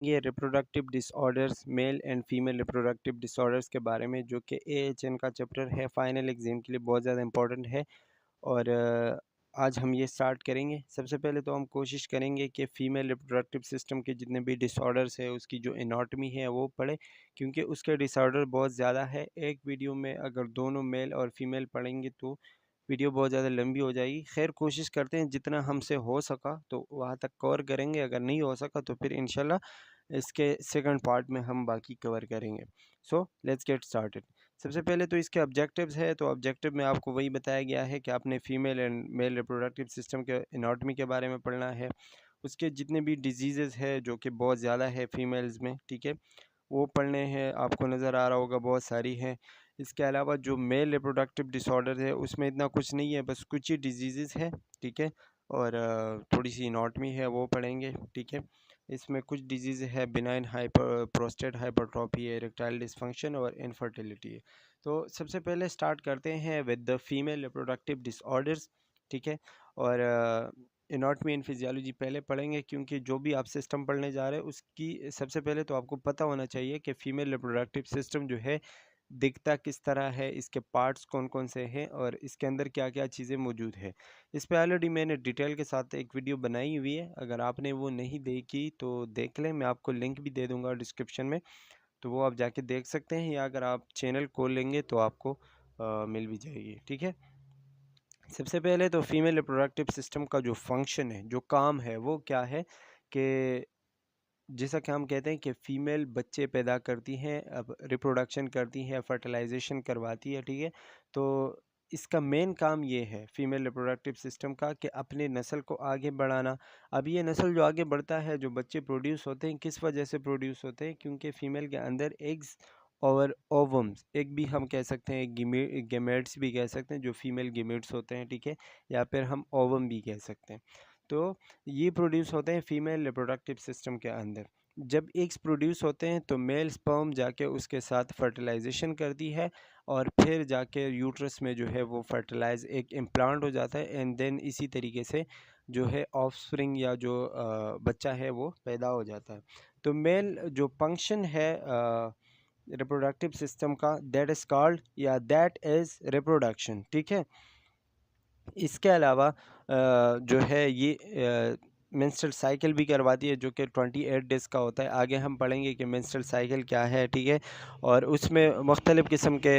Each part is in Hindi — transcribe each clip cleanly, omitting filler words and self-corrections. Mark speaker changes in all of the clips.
Speaker 1: ये reproductive disorders male and female reproductive disorders के बारे में, जो कि AHN का चैप्टर है, फाइनल एग्ज़ाम के लिए बहुत ज़्यादा इंपॉर्टेंट है। और आज हम ये स्टार्ट करेंगे। सबसे पहले तो हम कोशिश करेंगे कि फ़ीमेल रिप्रोडक्टिव सिस्टम के जितने भी डिसऑर्डर्स है उसकी जो एनाटॉमी है वो पढ़ें, क्योंकि उसके डिसऑर्डर बहुत ज़्यादा है। एक वीडियो में अगर दोनों मेल और फीमेल पढ़ेंगे तो वीडियो बहुत ज़्यादा लंबी हो जाएगी। खैर कोशिश करते हैं जितना हमसे हो सका तो वहाँ तक कवर करेंगे, अगर नहीं हो सका तो फिर इंशाल्लाह इसके सेकंड पार्ट में हम बाकी कवर करेंगे। So let's get started. सबसे पहले तो इसके ऑब्जेक्टिव्स है, तो ऑब्जेक्टिव में आपको वही बताया गया है कि आपने female and male reproductive system के एनाटॉमी के बारे में पढ़ना है। उसके जितने भी डिजीज़ेज़ है जो कि बहुत ज़्यादा है फीमेल्स में, ठीक है, वो पढ़ने हैं। आपको नज़र आ रहा होगा बहुत सारी हैं। इसके अलावा जो मेल रिप्रोडक्टिव डिसऑर्डर है उसमें इतना कुछ नहीं है, बस कुछ ही डिजीज़ेज़ है, ठीक है, और थोड़ी सी एनाटॉमी है वो पढ़ेंगे, ठीक है। इसमें कुछ डिजीज़ है, बिनाइन हाइपर प्रोस्टेट हाइपरट्रॉफी है, इरेक्टाइल डिसफंक्शन और इनफर्टिलिटी है। तो सबसे पहले स्टार्ट करते हैं with the female reproductive disorders, ठीक है। और एनाटॉमी एंड फिजियोलॉजी पहले पढ़ेंगे, क्योंकि जो भी आप सिस्टम पढ़ने जा रहे हैं उसकी सबसे पहले तो आपको पता होना चाहिए कि फ़ीमेल रिप्रोडक्टिव सिस्टम जो है दिखता किस तरह है, इसके पार्ट्स कौन कौन से हैं और इसके अंदर क्या क्या चीज़ें मौजूद है। इस पे ऑलरेडी मैंने डिटेल के साथ एक वीडियो बनाई हुई है, अगर आपने वो नहीं देखी तो देख लें, मैं आपको लिंक भी दे दूँगा डिस्क्रिप्शन में, तो वो आप जाके देख सकते हैं, या अगर आप चैनल खोल लेंगे तो आपको मिल भी जाएगी, ठीक है। सबसे पहले तो फीमेल रिप्रोडक्टिव सिस्टम का जो फंक्शन है, जो काम है, वो क्या है कि जैसा कि हम कहते हैं कि फ़ीमेल बच्चे पैदा करती हैं, अब रिप्रोडक्शन करती हैं, फर्टिलाइजेशन करवाती है, ठीक है। तो इसका मेन काम ये है फ़ीमेल रिप्रोडक्टिव सिस्टम का कि अपने नस्ल को आगे बढ़ाना। अब ये नस्ल जो आगे बढ़ता है, जो बच्चे प्रोड्यूस होते हैं, किस वजह से प्रोड्यूस होते हैं? क्योंकि फ़ीमेल के अंदर एग्स और ओवम्स, एक भी हम कह सकते हैं, गेमेट्स भी कह सकते हैं, जो फीमेल गेमेट्स होते हैं, ठीक है, या फिर हम ओवम भी कह सकते हैं। तो ये प्रोड्यूस होते हैं फीमेल रिप्रोडक्टिव सिस्टम के अंदर। जब एग्स प्रोड्यूस होते हैं तो मेल स्पर्म जाके उसके साथ फर्टिलाइजेशन करती है, और फिर जाके यूट्रस में जो है वो फर्टिलाइज एक इम्प्लांट हो जाता है, एंड देन इसी तरीके से जो है ऑफस्प्रिंग या जो बच्चा है वो पैदा हो जाता है। तो मेल जो फंक्शन है रिप्रोडक्टिव सिस्टम का, दैट इज़ कॉल्ड या दैट इज़ रिप्रोडक्शन, ठीक है। इसके अलावा जो है ये मेंस्ट्रुअल साइकिल भी करवाती है, जो कि 28 डेज़ का होता है। आगे हम पढ़ेंगे कि मेंस्ट्रुअल साइकिल क्या है, ठीक है, और उसमें मुख्तलिफ़ किस्म के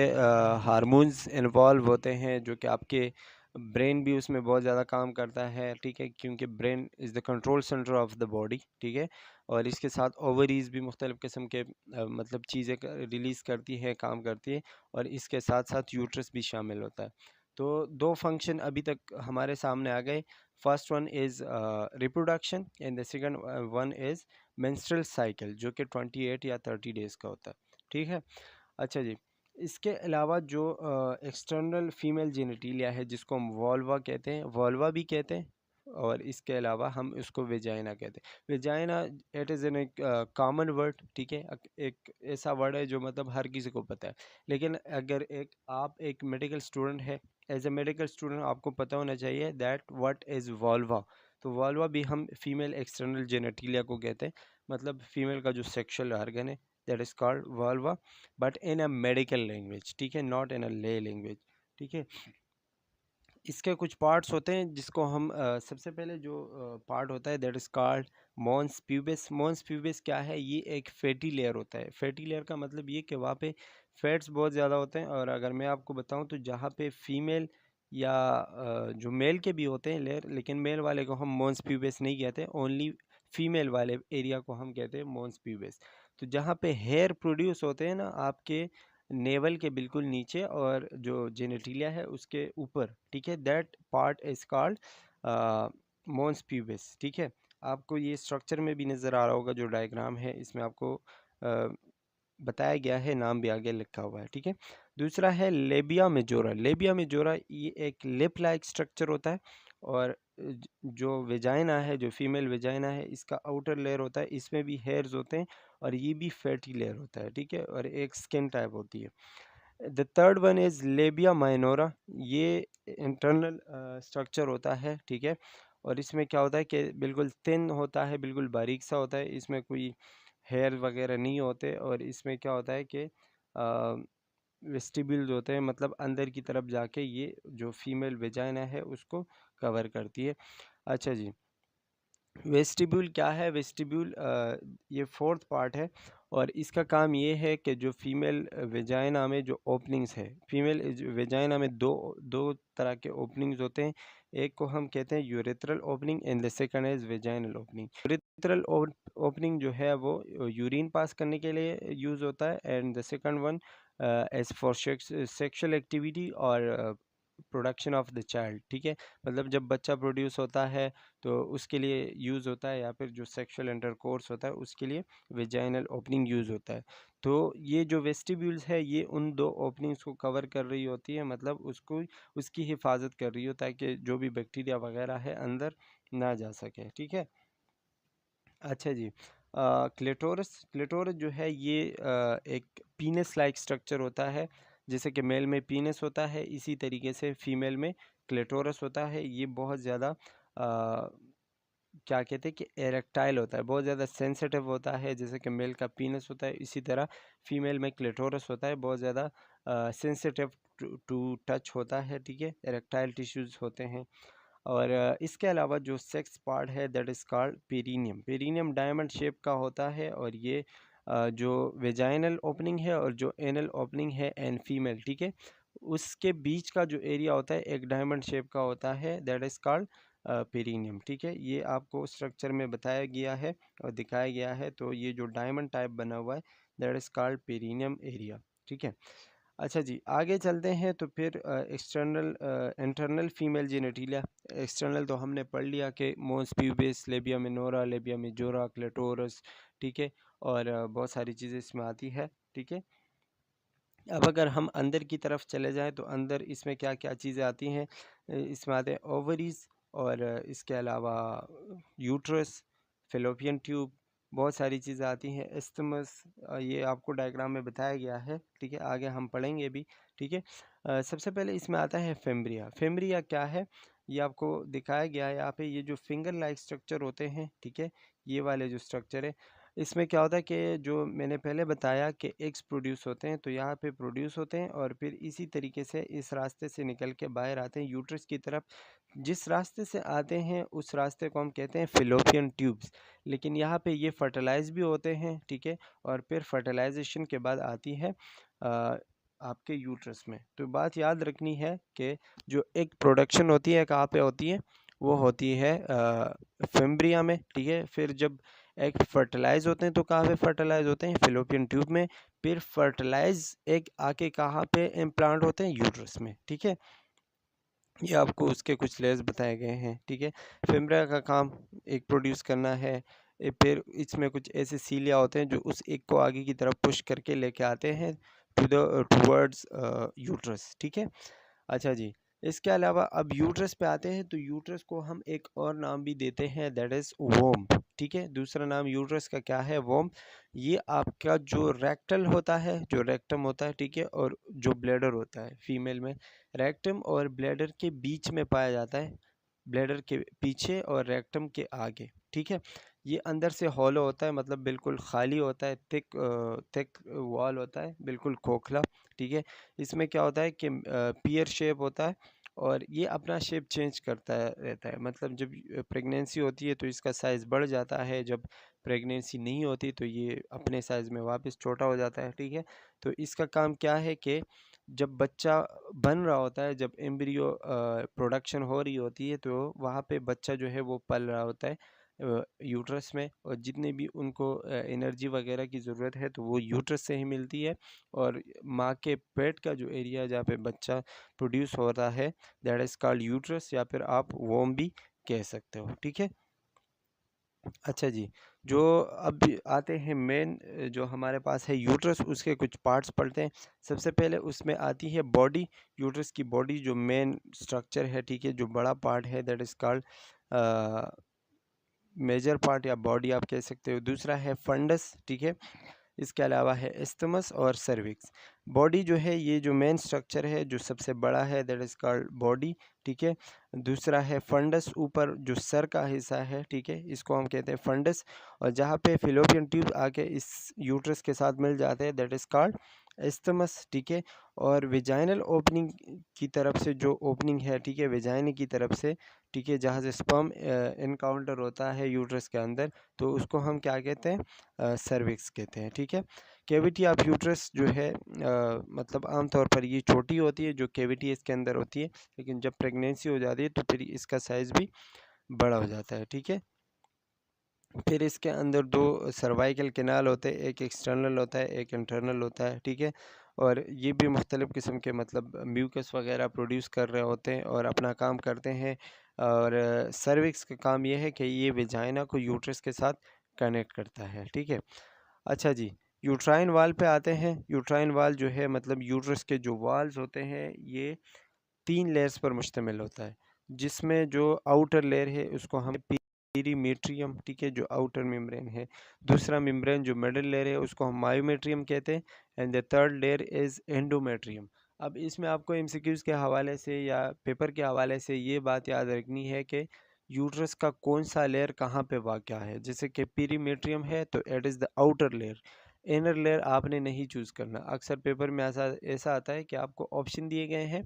Speaker 1: हार्मोन्स इन्वॉल्व होते हैं, जो कि आपके ब्रेन भी उसमें बहुत ज़्यादा काम करता है, ठीक है, क्योंकि brain is the control centre of the body, ठीक है। और इसके साथ ओवरीज़ भी मुख्तलिफ़ किस्म के मतलब चीज़ें रिलीज़ करती है, काम करती है, और इसके साथ साथ यूट्रस भी शामिल होता है। तो दो फंक्शन अभी तक हमारे सामने आ गए। First one is reproduction and the second one is menstrual cycle, जो कि 28 या 30 डेज़ का होता है, ठीक है। अच्छा जी, इसके अलावा जो एक्सटर्नल फीमेल जेनिटिलिया है, जिसको हम वॉल्वा कहते हैं, वॉल्वा भी कहते हैं, और इसके अलावा हम इसको वेजाइना कहते हैं। वेजाइना इट इज़ एन एक कॉमन वर्ड, ठीक है, एक ऐसा वर्ड है जो मतलब हर किसी को पता है। लेकिन अगर आप एक मेडिकल स्टूडेंट है, एज ए मेडिकल स्टूडेंट आपको पता होना चाहिए दैट व्हाट इज़ वॉल्वा। तो वॉल्वा भी हम फीमेल एक्सटर्नल जेनेटिलिया को कहते हैं, मतलब फीमेल का जो सेक्शुअल ऑर्गन है, that is called vulva, but in a medical language, ठीक है, नॉट इन अ ले लैंग्वेज, ठीक है। इसके कुछ पार्ट्स होते हैं जिसको हम सबसे पहले जो पार्ट होता है that is called mons pubis. Mons pubis क्या है? ये एक फैटी लेयर होता है। फैटी लेयर का मतलब ये कि वहाँ पे फैट्स बहुत ज़्यादा होते हैं, और अगर मैं आपको बताऊं तो जहाँ पे फीमेल या जो मेल के भी होते हैं लेयर, लेकिन मेल वाले को हम मॉन्स प्यूबिस नहीं कहते, ओनली फीमेल वाले एरिया को हम कहते हैं मॉन्स प्यूबिस। तो जहाँ पे हेयर प्रोड्यूस होते हैं ना आपके नेवल के बिल्कुल नीचे, और जो जेनेटिलिया है उसके ऊपर, ठीक है, that part is called mons pubis, ठीक है। आपको ये स्ट्रक्चर में भी नज़र आ रहा होगा, जो डायग्राम है इसमें आपको बताया गया है, नाम भी आगे लिखा हुआ है, ठीक है। दूसरा है लेबिया मेजोरा। लेबिया मेजोरा ये एक लिप लाइक स्ट्रक्चर होता है, और जो वेजाइना है, जो फीमेल वेजाइना है, इसका आउटर लेयर होता है, इसमें भी हेयर्स होते हैं, और ये भी फैटी लेयर होता है, ठीक है, और एक स्किन टाइप होती है। The third one is labia minora. ये इंटरनल स्ट्रक्चर होता है, ठीक है, और इसमें क्या होता है कि बिल्कुल थिन होता है, बिल्कुल बारीक सा होता है, इसमें कोई हेयर वगैरह नहीं होते, और इसमें क्या होता है कि वेस्टिब्यूल्स होते हैं, मतलब अंदर की तरफ जाके ये जो फीमेल वेजाइना है उसको कवर करती है। अच्छा जी, वेस्टिब्यूल क्या है? वेस्टिब्यूल ये फोर्थ पार्ट है, और इसका काम ये है कि जो फीमेल वेजाइना में जो ओपनिंग्स है, फीमेल वेजाइना में दो दो तरह के ओपनिंग्स होते हैं। एक को हम कहते हैं urethral opening and the second is vaginal opening. Urethral opening जो है वो यूरिन पास करने के लिए यूज़ होता है, and the second one as for sexual activity और प्रोडक्शन ऑफ द चाइल्ड। ठीक है, मतलब जब बच्चा प्रोड्यूस होता है तो उसके लिए यूज़ होता है, या फिर जो सेक्सुअल इंटरकोर्स होता है उसके लिए वेजाइनल ओपनिंग यूज़ होता है। तो ये जो वेस्टिब्यूल्स है ये उन दो ओपनिंग्स को कवर कर रही होती है, मतलब उसको उसकी हिफाजत कर रही हो ताकि जो भी बैक्टीरिया वगैरह है अंदर ना जा सके। ठीक है, अच्छा जी, क्लिटोरस क्लिटोरस जो है ये एक पीनस लाइक स्ट्रक्चर होता है। जैसे कि मेल में पीनस होता है, इसी तरीके से फीमेल में क्लिटोरस होता है। ये बहुत ज़्यादा क्या कहते हैं कि एरेक्टाइल होता है, बहुत ज़्यादा सेंसिटिव होता है। जैसे कि मेल का पीनस होता है, इसी तरह फीमेल में क्लिटोरस होता है, बहुत ज़्यादा सेंसिटिव टू टच होता है। ठीक है, एरेक्टाइल टिश्यूज़ होते हैं। और इसके अलावा जो सेक्स पार्ट है that is called perineum. Perineum diamond shape का होता है, और ये जो वेजाइनल ओपनिंग है और जो एनल ओपनिंग है एन फीमेल, ठीक है, उसके बीच का जो एरिया होता है एक डायमंड शेप का होता है, दैट इज़ कॉल्ड पेरिनियम। ठीक है, ये आपको स्ट्रक्चर में बताया गया है और दिखाया गया है। तो ये जो डायमंड टाइप बना हुआ है that is called perineum area. ठीक है, अच्छा जी, आगे चलते हैं। तो फिर external internal female genitalia. External तो हमने पढ़ लिया कि मोस pubis, लेबिया minora, labia majora, clitoris. ठीक है, और बहुत सारी चीज़ें इसमें आती है। ठीक है, अब अगर हम अंदर की तरफ चले जाएं तो अंदर इसमें क्या क्या चीज़ें आती हैं? इसमें आते हैं ओवरीज, और इसके अलावा यूट्रस, फेलोपियन ट्यूब, बहुत सारी चीज़ें आती हैं। एस्थमस, ये आपको डायग्राम में बताया गया है। ठीक है, आगे हम पढ़ेंगे भी। ठीक है, सबसे पहले इसमें आता है फेम्ब्रिया। फेम्ब्रिया क्या है ये आपको दिखाया गया है यहाँ पे। ये जो फिंगर लाइक स्ट्रक्चर होते हैं, ठीक है, ये वाले जो स्ट्रक्चर है, इसमें क्या होता है कि जो मैंने पहले बताया कि एग्स प्रोड्यूस होते हैं, तो यहाँ पे प्रोड्यूस होते हैं और फिर इसी तरीके से इस रास्ते से निकल के बाहर आते हैं यूट्रस की तरफ। जिस रास्ते से आते हैं उस रास्ते को हम कहते हैं फिलोपियन ट्यूब्स। लेकिन यहाँ पे ये फर्टिलाइज भी होते हैं। ठीक है, और फिर फर्टिलाइजेशन के बाद आती है आपके यूट्रस में। तो बात याद रखनी है कि जो एग प्रोडक्शन होती है कहाँ पे होती है, वो होती है फिम्ब्रिया में। ठीक है, फिर जब एग फर्टिलाइज होते हैं तो कहाँ पे फर्टिलाइज होते हैं? फिलोपियन ट्यूब में। फिर फर्टिलाइज एग आके कहाँ पे इम्प्लांट होते हैं? यूट्रस में। ठीक है, ये आपको उसके कुछ लेयर्स बताए गए हैं। ठीक है, फिम्ब्रिया का काम एग प्रोड्यूस करना है। फिर इसमें कुछ ऐसे सीलिया होते हैं जो उस एग को आगे की तरफ पुश करके लेके आते हैं टूवर्ड्स यूट्रस। ठीक है, अच्छा जी, इसके अलावा अब यूट्रस पे आते हैं। तो यूट्रस को हम एक और नाम भी देते हैं, दैट इज़ वोम। ठीक है, दूसरा नाम यूट्रस का क्या है? वोम। ये आपका जो रेक्टल होता है, जो रेक्टम होता है, ठीक है, और जो ब्लैडर होता है फीमेल में, रेक्टम और ब्लैडर के बीच में पाया जाता है। ब्लैडर के पीछे और रेक्टम के आगे। ठीक है, ये अंदर से हॉलो होता है, मतलब बिल्कुल खाली होता है, थिक वॉल होता है, बिल्कुल खोखला। ठीक है, इसमें क्या होता है कि पियर शेप होता है, और ये अपना शेप चेंज करता रहता है। मतलब जब प्रेगनेंसी होती है तो इसका साइज़ बढ़ जाता है, जब प्रेगनेंसी नहीं होती तो ये अपने साइज़ में वापस छोटा हो जाता है। ठीक है, तो इसका काम क्या है कि जब बच्चा बन रहा होता है, जब एम्ब्रियो प्रोडक्शन हो रही होती है, तो वहाँ पे बच्चा जो है वो पल रहा होता है यूट्रस में, और जितने भी उनको एनर्जी वगैरह की ज़रूरत है तो वो यूट्रस से ही मिलती है। और माँ के पेट का जो एरिया है जहाँ पे बच्चा प्रोड्यूस हो रहा है दैट इज़ कॉल्ड यूट्रस, या फिर आप वोम भी कह सकते हो। ठीक है, अच्छा जी, जो अब आते हैं मेन जो हमारे पास है यूट्रस, उसके कुछ पार्ट्स पढ़ते हैं। सबसे पहले उसमें आती है बॉडी। यूट्रस की बॉडी जो मेन स्ट्रक्चर है, ठीक है, जो बड़ा पार्ट है that is called major part या बॉडी आप कह सकते हो। दूसरा है फंडस। ठीक है, इसके अलावा है एस्थमस और सर्विक्स। बॉडी जो है, ये जो मेन स्ट्रक्चर है जो सबसे बड़ा है दैट इज़ कॉल्ड बॉडी। ठीक है, दूसरा है फंडस, ऊपर जो सर का हिस्सा है, ठीक है, इसको हम कहते हैं फंडस। और जहाँ पे फिलोपियन ट्यूब आके इस यूट्रस के साथ मिल जाते हैं दैट इज़ कॉल्ड एस्थमस, ठीक है। और वेजाइनल ओपनिंग की तरफ से जो ओपनिंग है, ठीक है, वेजाइना की तरफ से, ठीक है, जहाँ से स्पर्म इनकाउंटर होता है यूट्रस के अंदर, तो उसको हम क्या कहते हैं, सर्विक्स कहते हैं, ठीक है। कैविटी ऑफ यूट्रस जो है मतलब आमतौर पर ये छोटी होती है, जो कैविटी इसके अंदर होती है, लेकिन जब प्रेगनेंसी हो जाती है तो फिर इसका साइज़ भी बड़ा हो जाता है, ठीक है। फिर इसके अंदर दो सर्वाइकल कैनाल होते हैं, एक एक्सटर्नल होता है, एक इंटरनल होता है, ठीक है। और ये भी मुख्तलिफ़ किस्म के मतलब म्यूकस वगैरह प्रोड्यूस कर रहे होते हैं और अपना काम करते हैं। और सर्विक्स का काम ये है कि ये वेजाइना को यूट्रस के साथ कनेक्ट करता है, ठीक है। अच्छा जी, यूट्राइन वाल पे आते हैं। यूट्राइन वाल जो है मतलब यूट्रस के जो वाल्स होते हैं ये 3 लेयर्स पर मुश्तमिल होता है, जिसमें जो आउटर लेयर है उसको हम पेरीमेट्रियम, ठीक है, जो आउटर मेम्ब्रेन है। दूसरा मेम्ब्रेन जो मिडल लेयर है उसको हम मायोमेट्रियम कहते हैं, and the third layer is endometrium. अब इसमें आपको एमसीक्यूज़ के हवाले से या पेपर के हवाले से ये बात याद रखनी है कि यूट्रस का कौन सा लेयर कहाँ पे वाक़या है। जैसे कि पेरीमेट्रियम है तो it is the outer layer, inner layer आपने नहीं चूज़ करना। अक्सर पेपर में ऐसा ऐसा आता है कि आपको ऑप्शन दिए गए हैं,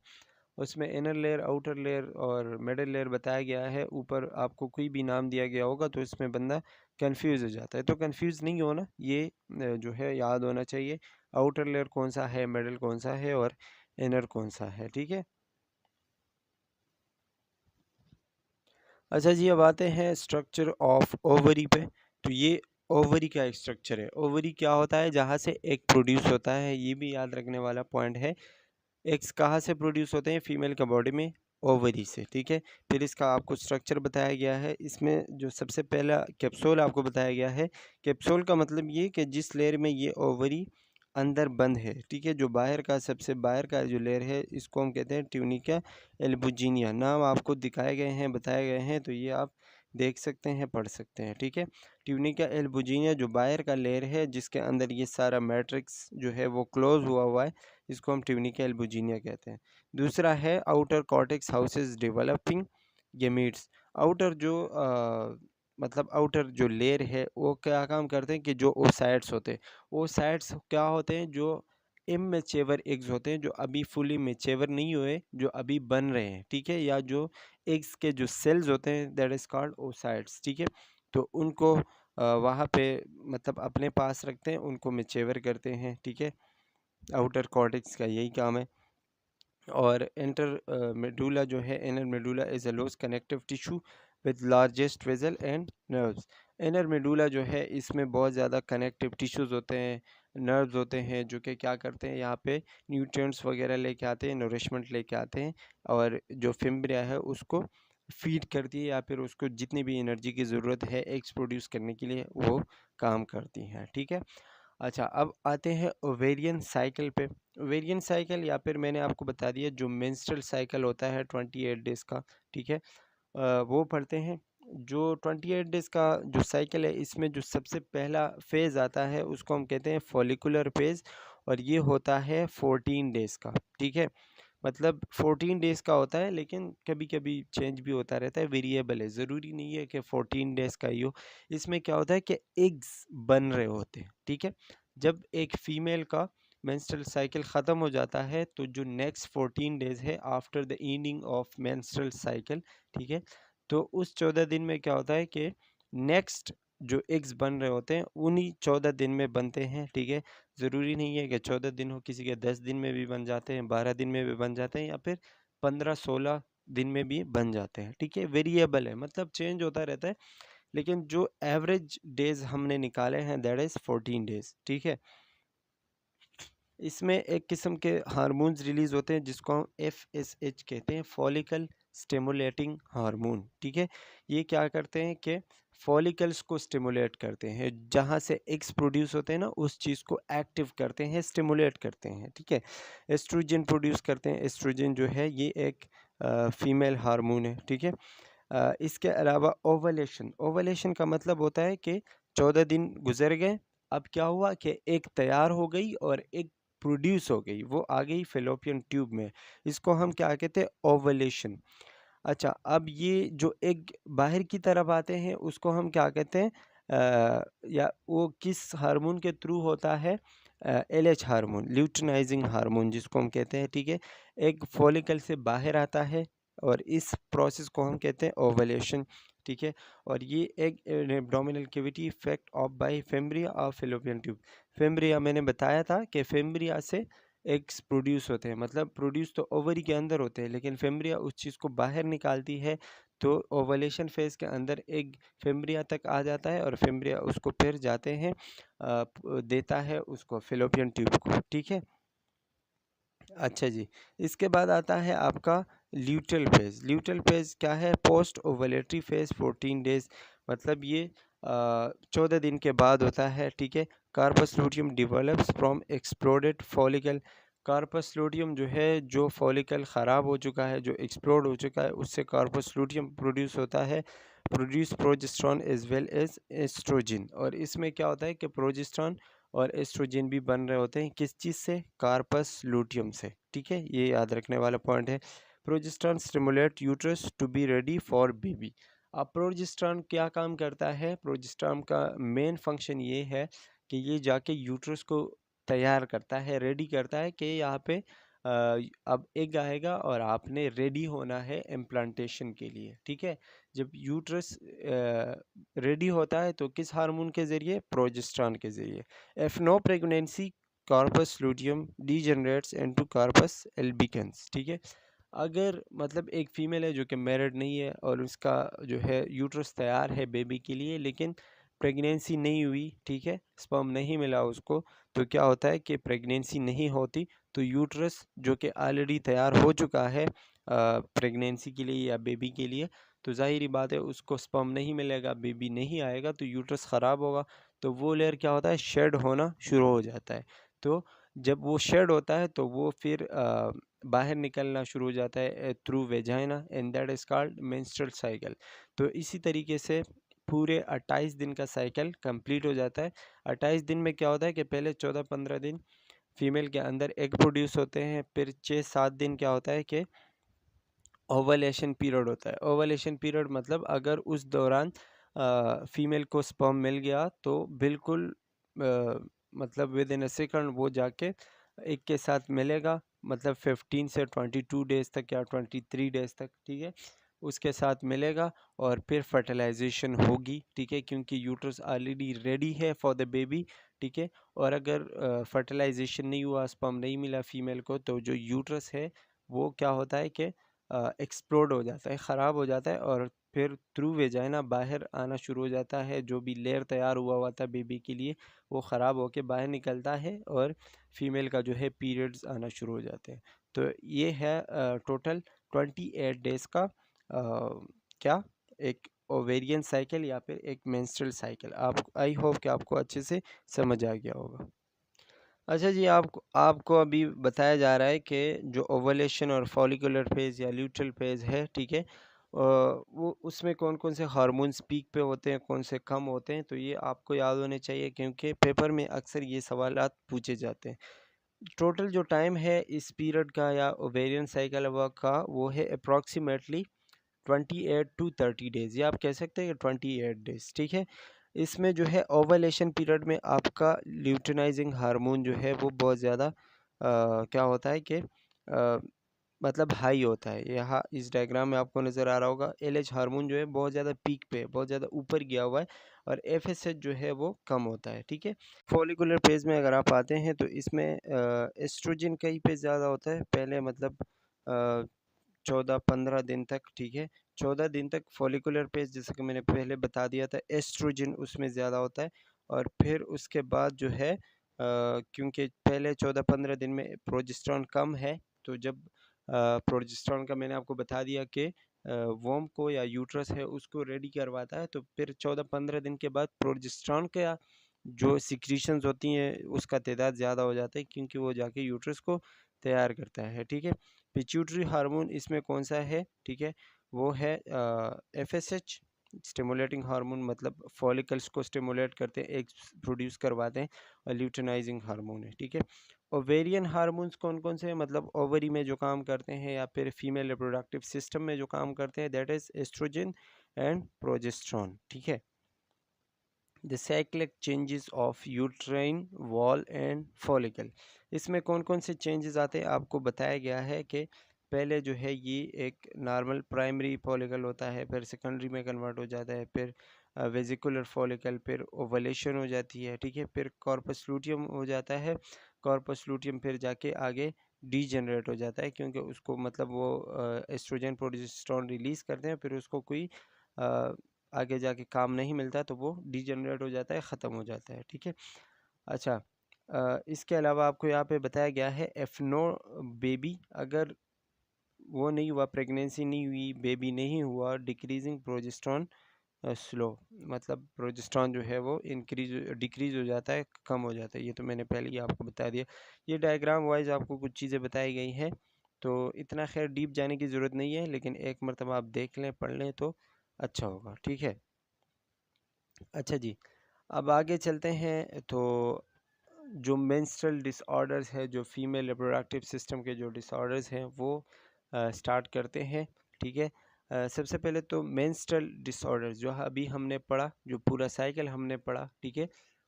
Speaker 1: उसमें इनर लेयर, आउटर लेयर और मिडल लेयर बताया गया है, ऊपर आपको कोई भी नाम दिया गया होगा तो इसमें बंदा कंफ्यूज हो जाता है। तो कंफ्यूज नहीं होना, ये जो है याद होना चाहिए, आउटर लेयर कौन सा है, मिडल कौन सा है और इनर कौन सा है, ठीक है। अच्छा जी, अब आते हैं स्ट्रक्चर ऑफ ओवरी पे। तो ये ओवरी का एक स्ट्रक्चर है। ओवरी क्या होता है, जहाँ से एग प्रोड्यूस होता है, ये भी याद रखने वाला पॉइंट है। एग्स कहाँ से प्रोड्यूस होते हैं, फीमेल का बॉडी में, ओवरी से, ठीक है। फिर इसका आपको स्ट्रक्चर बताया गया है। इसमें जो सबसे पहला कैप्सूल आपको बताया गया है। कैप्सूल का मतलब ये कि जिस लेयर में ये ओवरी अंदर बंद है, ठीक है, जो बाहर का सबसे बाहर का जो लेयर है इसको हम कहते हैं ट्यूनिका एल्बुजिनिया। नाम आपको दिखाए गए हैं, बताए गए हैं, तो ये आप देख सकते हैं, पढ़ सकते हैं, ठीक है। ट्यूनिका एल्बुजिनिया जो बाहर का लेयर है जिसके अंदर ये सारा मैट्रिक्स जो है वो क्लोज हुआ हुआ है, इसको हम ट्यूनिका एल्बुजिनिया कहते हैं। दूसरा है outer cortex houses developing gametes. Outer जो मतलब आउटर जो लेयर है वो क्या काम करते हैं कि जो ओसाइड्स होते हैं, ओसाइड्स क्या होते हैं, जो इमेच्योर एग्स होते हैं, जो अभी फुली मेच्योर नहीं हुए, जो अभी बन रहे हैं, ठीक है, या जो एग्स के जो सेल्स होते हैं दैट इज़ कॉल्ड ओसाइड्स, ठीक है। तो उनको वहाँ पे मतलब अपने पास रखते हैं, उनको मेच्योर करते हैं, ठीक है। आउटर कॉर्टेक्स का यही काम है। और इंटर मेडुला जो है, inner medulla is a loose connective tissue with largest vessel and nerves. Inner medulla जो है इसमें बहुत ज़्यादा कनेक्टिव टिश्यूज़ होते हैं, नर्व्स होते हैं, जो कि क्या करते हैं, यहाँ पे न्यूट्रिएंट्स वगैरह लेके आते हैं, नरिशमेंट लेके आते हैं, और जो फिम्ब्रिया है उसको फीड करती है, या फिर उसको जितनी भी एनर्जी की ज़रूरत है एग्स प्रोड्यूस करने के लिए वो काम करती हैं, ठीक है। अच्छा, अब आते हैं ओवेरियन साइकिल पे। ओवेरियन साइकिल, या फिर मैंने आपको बता दिया जो मेंस्ट्रुअल साइकिल होता है 28 डेज़ का, ठीक है, वो पढ़ते हैं। जो 28 डेज़ का जो साइकिल है इसमें जो सबसे पहला फेज़ आता है उसको हम कहते हैं फॉलिकुलर फेज़, और ये होता है 14 डेज़ का, ठीक है। मतलब 14 डेज़ का होता है, लेकिन कभी कभी चेंज भी होता रहता है, वेरिएबल है, ज़रूरी नहीं है कि 14 डेज़ का ही हो। इसमें क्या होता है कि एग्स बन रहे होते हैं, ठीक है। जब एक फीमेल का मेंस्ट्रुअल साइकिल ख़त्म हो जाता है तो जो नेक्स्ट 14 डेज़ है after the ending of menstrual cycle, ठीक है, तो उस 14 दिन में क्या होता है कि नेक्स्ट जो एग्स बन रहे होते हैं उन्हीं 14 दिन में बनते हैं, ठीक है। ज़रूरी नहीं है कि 14 दिन हो, किसी के 10 दिन में भी बन जाते हैं, 12 दिन में भी बन जाते हैं, या फिर 15-16 दिन में भी बन जाते हैं, ठीक है। वेरिएबल है, मतलब चेंज होता रहता है, लेकिन जो एवरेज डेज़ हमने निकाले हैं दैट इज़ 14 डेज़, ठीक है। इसमें एक किस्म के हार्मोन्स रिलीज़ होते हैं जिसको हम FSH कहते हैं, फॉलिकल स्टिमुलेटिंग हार्मोन, ठीक है। ये क्या करते हैं कि फॉलिकल्स को स्टिमुलेट करते हैं, जहाँ से एग्स प्रोड्यूस होते हैं ना उस चीज़ को एक्टिव करते हैं, स्टिमुलेट करते हैं, ठीक है। एस्ट्रोजन प्रोड्यूस करते हैं। एस्ट्रोजन जो है ये एक फीमेल हार्मोन है, ठीक है। इसके अलावा ओवलेशन, ओवलेशन का मतलब होता है कि 14 दिन गुजर गए, अब क्या हुआ कि एक तैयार हो गई और एक प्रोड्यूस हो गई, वो आ गई फेलोपियन ट्यूब में, इसको हम क्या कहते हैं, ओवलेशन। अच्छा, अब ये जो एग बाहर की तरफ आते हैं उसको हम क्या कहते हैं? या वो किस हार्मोन के थ्रू होता है? एलएच हार्मोन, ल्यूटिनाइजिंग हार्मोन जिसको हम कहते हैं, ठीक है? एग फॉलिकल से बाहर आता है और इस प्रोसेस को हम कहते हैं ओवुलेशन, ठीक है? और ये egg abdominal cavity effect of by fimbria और फैलोपियन ट्यूब। फिम्ब्रिया मैंने बताया था कि फिम्ब्रिया से एग्स प्रोड्यूस होते हैं, मतलब प्रोड्यूस तो ओवरी के अंदर होते हैं, लेकिन फिम्ब्रिया उस चीज़ को बाहर निकालती है। तो ओवलेशन फेज़ के अंदर एग फिम्ब्रिया तक आ जाता है और फिम्ब्रिया उसको फिर जाते हैं देता है उसको फिलोपियन ट्यूब को, ठीक है? अच्छा जी, इसके बाद आता है आपका ल्यूटल फेज़। ल्यूटल फेज़ क्या है? पोस्ट ओवुलेटरी फेज़ 14 डेज़, मतलब ये 14 दिन के बाद होता है, ठीक है? Corpus luteum develops from exploded follicle. Corpus luteum जो है, जो फॉलिकल ख़राब हो चुका है, जो एक्सप्लोड हो चुका है, उससे कार्पस लूटियम प्रोड्यूस होता है। Produce progesterone as well as oestrogen. और इसमें क्या होता है कि प्रोजेस्टेरॉन और एस्ट्रोजन भी बन रहे होते हैं किस चीज़ से? कार्पस लूटियम से, ठीक है? ये याद रखने वाला पॉइंट है। Progesterone stimulate uterus to be ready for baby. अब प्रोजेस्टेरॉन क्या काम करता है? प्रोजेस्टेरॉन का मेन फंक्शन ये है कि ये जाके यूट्रस को तैयार करता है, रेडी करता है कि यहाँ पे अब एग आएगा और आपने रेडी होना है इम्प्लांटेशन के लिए, ठीक है? जब यूट्रस रेडी होता है तो किस हार्मोन के ज़रिए? प्रोजेस्टेरॉन के ज़रिए। If no pregnancy, corpus luteum degenerates into corpus albicans, ठीक है? अगर मतलब एक फ़ीमेल है जो कि मैरिड नहीं है और उसका जो है यूट्रस तैयार है बेबी के लिए, लेकिन प्रेगनेंसी नहीं हुई, ठीक है? स्पर्म नहीं मिला उसको, तो क्या होता है कि प्रेगनेंसी नहीं होती, तो यूट्रस जो कि ऑलरेडी तैयार हो चुका है प्रेगनेंसी के लिए या बेबी के लिए, तो ज़ाहिर-सी बात है उसको स्पर्म नहीं मिलेगा, बेबी नहीं आएगा, तो यूट्रस ख़राब होगा, तो वो लेयर क्या होता है? शेड होना शुरू हो जाता है। तो जब वो शेड होता है तो वो फिर बाहर निकलना शुरू हो जाता है through vagina, and that is called menstrual cycle. तो इसी तरीके से पूरे 28 दिन का साइकिल कंप्लीट हो जाता है। 28 दिन में क्या होता है कि पहले 14-15 दिन फीमेल के अंदर एग प्रोड्यूस होते हैं, फिर 6-7 दिन क्या होता है कि ओवलेशन पीरियड होता है। ओवलेशन पीरियड मतलब अगर उस दौरान फीमेल को स्पर्म मिल गया तो बिल्कुल मतलब विद इन अ सेकंड वो जाके एक के साथ मिलेगा, मतलब 15 से 22 डेज़ तक या 23 डेज़ तक, ठीक है? उसके साथ मिलेगा और फिर फर्टिलाइजेशन होगी, ठीक है? क्योंकि यूट्रस ऑलरेडी रेडी है फॉर द बेबी, ठीक है? और अगर फर्टिलाइजेशन नहीं हुआ, स्पर्म नहीं मिला फीमेल को, तो जो यूट्रस है वो क्या होता है कि एक्सप्लोड हो जाता है, ख़राब हो जाता है और फिर थ्रू वेजाइना बाहर आना शुरू हो जाता है। जो भी लेयर तैयार हुआ हुआ था बेबी के लिए, वो ख़राब होके बाहर निकलता है और फीमेल का जो है पीरियड्स आना शुरू हो जाते हैं। तो ये है टोटल 28 डेज़ का क्या एक ओवेरियन साइकिल या फिर एक मेंस्ट्रुअल साइकिल। आप आई होप कि आपको अच्छे से समझ आ गया होगा। अच्छा जी, आपको आपको अभी बताया जा रहा है कि जो ओवुलेशन और फॉलिकुलर फेज़ या ल्यूटरल फेज़ है, ठीक है? वो उसमें कौन-कौन से हार्मोन्स पीक पे होते हैं, कौन से कम होते हैं, तो ये आपको याद होने चाहिए क्योंकि पेपर में अक्सर ये सवालात पूछे जाते हैं। टोटल जो टाइम है इस पीरियड का या ओवेरियन साइकिल का, वो है अप्रॉक्सिमेटली 28 टू 30 डेज़, या आप कह सकते हैं कि 28 डेज़, ठीक है? इसमें जो है ओवुलेशन पीरियड में आपका ल्यूटिनाइजिंग हार्मोन जो है वो बहुत ज़्यादा क्या होता है कि मतलब हाई होता है। यहाँ इस डायग्राम में आपको नज़र आ रहा होगा, एलएच हार्मोन जो है बहुत ज़्यादा पीक पे है, बहुत ज़्यादा ऊपर गया हुआ है और एफएसएच जो है वो कम होता है, ठीक है? फॉलिकुलर फेज़ में अगर आप आते हैं तो इसमें एस्ट्रोजन कहीं पे ज़्यादा होता है, पहले मतलब 14-15 दिन तक, ठीक है? 14 दिन तक फॉलिकुलर फेज़, जैसे कि मैंने पहले बता दिया था, एस्ट्रोजन उसमें ज़्यादा होता है और फिर उसके बाद जो है क्योंकि पहले 14-15 दिन में प्रोजेस्टेरॉन कम है, तो जब प्रोजेस्टेरॉन का मैंने आपको बता दिया कि वोम को या यूट्रस है उसको रेडी करवाता है, तो फिर 14-15 दिन के बाद प्रोजेस्टेरॉन का जो सिक्रीशंस होती हैं उसका तादाद ज़्यादा हो जाता है क्योंकि वो जाके यूट्रस को तैयार करता है, ठीक है? पिट्यूटरी हार्मोन इसमें कौन सा है, ठीक है? वो है एफएसएच, स्टिमुलेटिंग हार्मोन, मतलब फॉलिकल्स को स्टिमुलेट करते हैं, एग्स प्रोड्यूस करवाते हैं और ल्यूटिनाइजिंग हार्मोन है, ठीक है? ओवेरियन हार्मोन्स कौन कौन से हैं, मतलब ओवरी में जो काम करते हैं या फिर फीमेल रिप्रोडक्टिव सिस्टम में जो काम करते हैं, that is oestrogen and progesterone, ठीक है। The cyclic changes of uterine wall and follicle, इसमें कौन कौन से चेंजेस आते हैं आपको बताया गया है कि पहले जो है ये एक नॉर्मल प्राइमरी फॉलिकल होता है, फिर सेकेंडरी में कन्वर्ट हो जाता है, फिर वेजिकुलर फॉलिकल, फिर ओवलेशन हो जाती है, ठीक है, फिर कॉर्पस लूटियम हो जाता है, कॉर्पस लूटियम फिर जाके आगे डीजेनरेट हो जाता है, क्योंकि उसको मतलब वो एस्ट्रोजन प्रोजेस्टेरोन रिलीज़ करते हैं, फिर उसको कोई आगे जाके काम नहीं मिलता तो वो डीजेनरेट हो जाता है, ख़त्म हो जाता है, ठीक है। अच्छा, इसके अलावा आपको यहाँ पे बताया गया है एफनो बेबी, अगर वो नहीं हुआ, प्रेगनेंसी नहीं हुई, बेबी नहीं हुआ, डिक्रीजिंग प्रोजेस्टेरोन स्लो, मतलब प्रोजेस्टेरोन जो है वो डिक्रीज हो जाता है, कम हो जाता है, ये तो मैंने पहले ही आपको बता दिया। ये डायग्राम वाइज आपको कुछ चीज़ें बताई गई हैं, तो इतना खैर डीप जाने की ज़रूरत नहीं है, लेकिन एक मरतबा आप देख लें, पढ़ लें तो अच्छा होगा, ठीक है। अच्छा जी, अब आगे चलते हैं। तो जो मेंस्ट्रुअल डिसऑर्डर्स है, जो फीमेल रिप्रोडक्टिव सिस्टम के जो डिसऑर्डर्स हैं वो स्टार्ट करते हैं, ठीक है। सबसे पहले तो मेंस्ट्रुअल डिसऑर्डर्स जो अभी हमने पढ़ा, जो पूरा साइकिल हमने पढ़ा, ठीक है,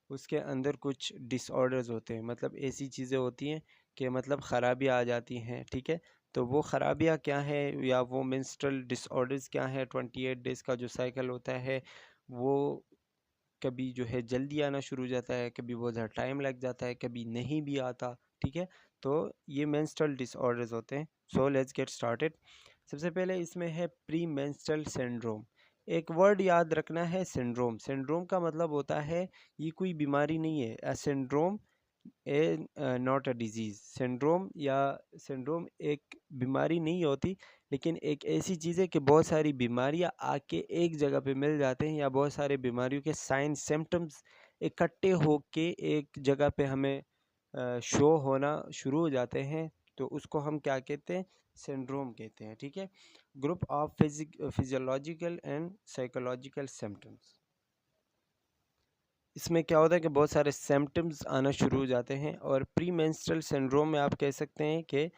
Speaker 1: उसके अंदर कुछ डिसऑर्डर्स होते हैं, मतलब ऐसी चीज़ें होती हैं कि मतलब ख़राबियाँ आ जाती हैं, ठीक है। तो वो ख़राबियाँ क्या है या वो मेंस्ट्रुअल डिसऑर्डर्स क्या है, 28 डेज़ का जो साइकिल होता है वो कभी जो है जल्दी आना शुरू हो जाता है, कभी बहुत ज़्यादा टाइम लग जाता है, कभी नहीं भी आता, ठीक है। तो ये मेंस्ट्रुअल डिसऑर्डर्स होते हैं। So let's get started. सबसे पहले इसमें है प्री मेंस्ट्रुअल सिंड्रोम। एक वर्ड याद रखना है, सिंड्रोम। सिंड्रोम का मतलब होता है ये कोई बीमारी नहीं है, a syndrome a not a disease. Syndrome एक बीमारी नहीं होती, लेकिन एक ऐसी चीज़ है कि बहुत सारी बीमारियां आके एक जगह पे मिल जाते हैं, या बहुत सारे बीमारियों के साइन सिम्टम्स इकट्ठे होके एक जगह पे हमें शो होना शुरू हो जाते हैं, तो उसको हम क्या कहते हैं, सिंड्रोम कहते हैं, ठीक है। Group of physiological and psychological symptoms, इसमें क्या होता है कि बहुत सारे सिम्टम्स आना शुरू हो जाते हैं, और प्री मेंस्ट्रुअल सिंड्रोम में आप कह सकते हैं कि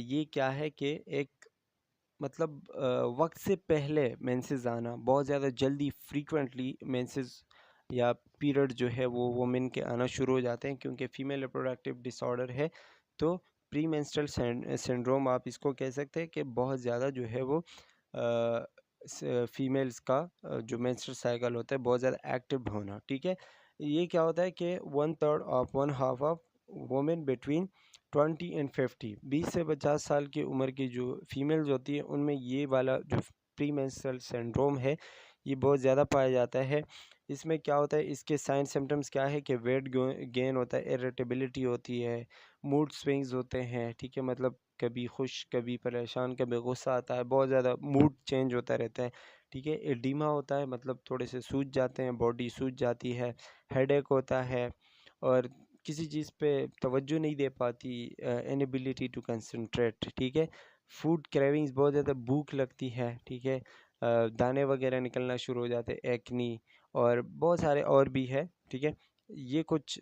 Speaker 1: ये क्या है कि एक मतलब वक्त से पहले मेंसेस आना, बहुत ज़्यादा जल्दी फ्रीक्वेंटली मेंसेस या पीरियड जो है वो वुमेन के आना शुरू हो जाते हैं, क्योंकि फीमेल रिप्रोडक्टिव डिसऑर्डर है। तो प्री मेंस्ट्रुअल सिंड्रोम आप इसको कह सकते हैं कि बहुत ज़्यादा जो है वो फीमेल्स का जो मेंस्ट्रुअल साइकिल होता है बहुत ज़्यादा एक्टिव होना, ठीक है। ये क्या होता है कि 1/3 of 1/2 of women between 20 and 50, 20 से 50 साल की उम्र की जो फीमेल्स होती है उनमें ये वाला जो प्री मेंस्ट्रुअल सिंड्रोम है ये बहुत ज़्यादा पाया जाता है। इसमें क्या होता है, इसके साइन सिम्टम्स क्या है कि वेट गेन होता है, इरिटेबिलिटी होती है, मूड स्विंग्स होते हैं, ठीक है, मतलब कभी खुश कभी परेशान, कभी गुस्सा आता है, बहुत ज़्यादा मूड चेंज होता रहता है, ठीक है। एडिमा होता है, मतलब थोड़े से सूज जाते हैं, बॉडी सूज जाती है, हेडेक होता है, और किसी चीज़ पे तवज्जो नहीं दे पाती, इनएबिलिटी टू कंसंट्रेट, ठीक है। फूड क्रेविंग्स, बहुत ज़्यादा भूख लगती है, ठीक है। दाने वगैरह निकलना शुरू हो जाते हैं, एक्नी, और बहुत सारे और भी है, ठीक है। ये कुछ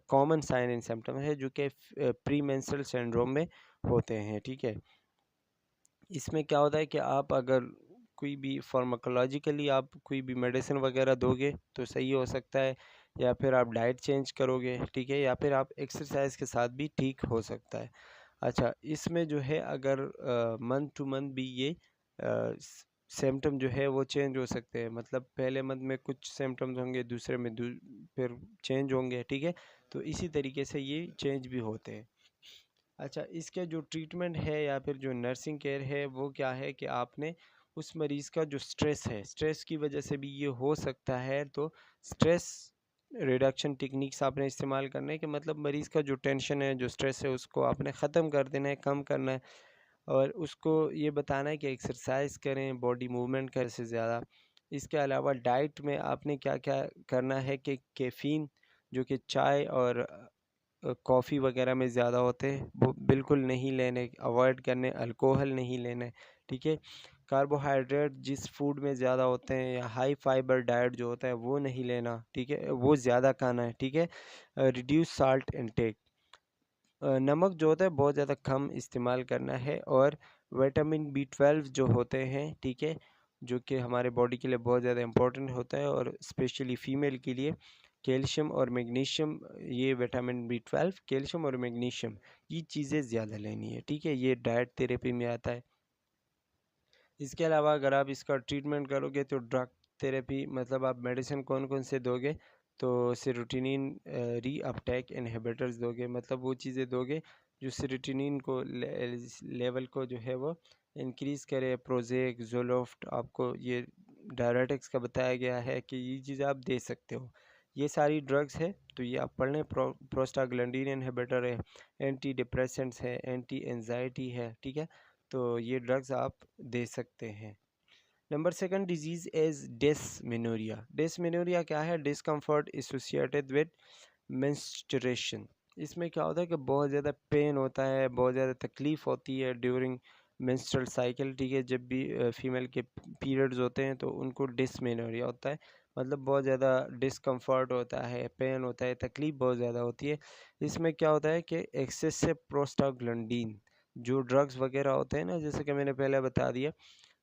Speaker 1: कॉमन साइन एंड सिम्टम है जो कि प्री मेंस्ट्रुअल सिंड्रोम में होते हैं, ठीक है। इसमें क्या होता है कि आप अगर कोई भी फार्माकोलॉजिकली आप कोई भी मेडिसिन वगैरह दोगे तो सही हो सकता है, या फिर आप डाइट चेंज करोगे, ठीक है, या फिर आप एक्सरसाइज के साथ भी ठीक हो सकता है। अच्छा, इसमें जो है अगर मंथ टू मंथ भी ये सिम्टम जो है वो चेंज हो सकते हैं, मतलब पहले मंथ में कुछ सिम्टम्स होंगे, दूसरे में फिर चेंज होंगे, ठीक है। तो इसी तरीके से ये चेंज भी होते हैं। अच्छा, इसके जो ट्रीटमेंट है या फिर जो नर्सिंग केयर है वो क्या है कि आपने उस मरीज़ का जो स्ट्रेस है, स्ट्रेस की वजह से भी ये हो सकता है, तो स्ट्रेस रिडक्शन टेक्निक्स आपने इस्तेमाल करना है, कि मतलब मरीज़ का जो टेंशन है, जो स्ट्रेस है, उसको आपने ख़त्म कर देना है, कम करना है, और उसको ये बताना है कि एक्सरसाइज करें, बॉडी मूवमेंट करें से ज़्यादा। इसके अलावा डाइट में आपने क्या क्या करना है कि कैफ़ीन जो कि चाय और कॉफ़ी वगैरह में ज़्यादा होते हैं वो बिल्कुल नहीं लेने, अवॉइड करने, अल्कोहल नहीं लेना है, ठीक है। कार्बोहाइड्रेट जिस फूड में ज़्यादा होते हैं, या हाई फाइबर डाइट जो होता है वो नहीं लेना, ठीक है, वो ज़्यादा खाना है, ठीक है। रिड्यूस साल्ट इनटेक, नमक जो होता है बहुत ज़्यादा कम इस्तेमाल करना है, और विटामिन B12 जो होते हैं, ठीक है, जो कि हमारे बॉडी के लिए बहुत ज़्यादा इम्पोर्टेंट होता है, और स्पेशली फ़ीमेल के लिए कैल्शियम और मैग्नीशियम, ये विटामिन B12, कैल्शियम और मैग्नीशियम, ये चीज़ें ज़्यादा लेनी है, ठीक है, ये डाइट थेरेपी में आता है। इसके अलावा अगर आप इसका ट्रीटमेंट करोगे तो ड्रग थेरेपी, मतलब आप मेडिसिन कौन कौन से दोगे, तो सेरोटोनिन री अपटेक इनहिबिटर्स दोगे, मतलब वो चीज़ें दोगे जो सेरोटोनिन को लेवल को जो है वो इंक्रीज़ करे। प्रोजेक, जोलोफ्ट, आपको ये डायरेटिक्स का बताया गया है कि ये चीज़ें आप दे सकते हो। ये सारी ड्रग्स है तो ये आप पढ़ लें। प्रोस्टाग्लैंडिन इनहिबिटर है, एंटी डिप्रेसेंट्स है, एंटी एंजाइटी है, ठीक है, तो ये ड्रग्स आप दे सकते हैं। Number second disease is dysmenorrhoea. Dysmenorrhoea क्या है? Discomfort associated with menstruation. इसमें क्या होता है कि बहुत ज़्यादा पेन होता है, बहुत ज़्यादा तकलीफ़ होती है ड्यूरिंग मेंस्ट्रुअल साइकिल, ठीक है, जब भी फीमेल के पीरियड्स होते हैं तो उनको डिसमेनोरिया होता है, मतलब बहुत ज़्यादा डिस्कम्फर्ट होता है, पेन होता है, तकलीफ़ बहुत ज़्यादा होती है। इसमें क्या होता है कि एक्सेसिव प्रोस्टाग्लैंडिन जो ड्रग्स वगैरह होते हैं ना, जैसे कि मैंने पहले बता दिया,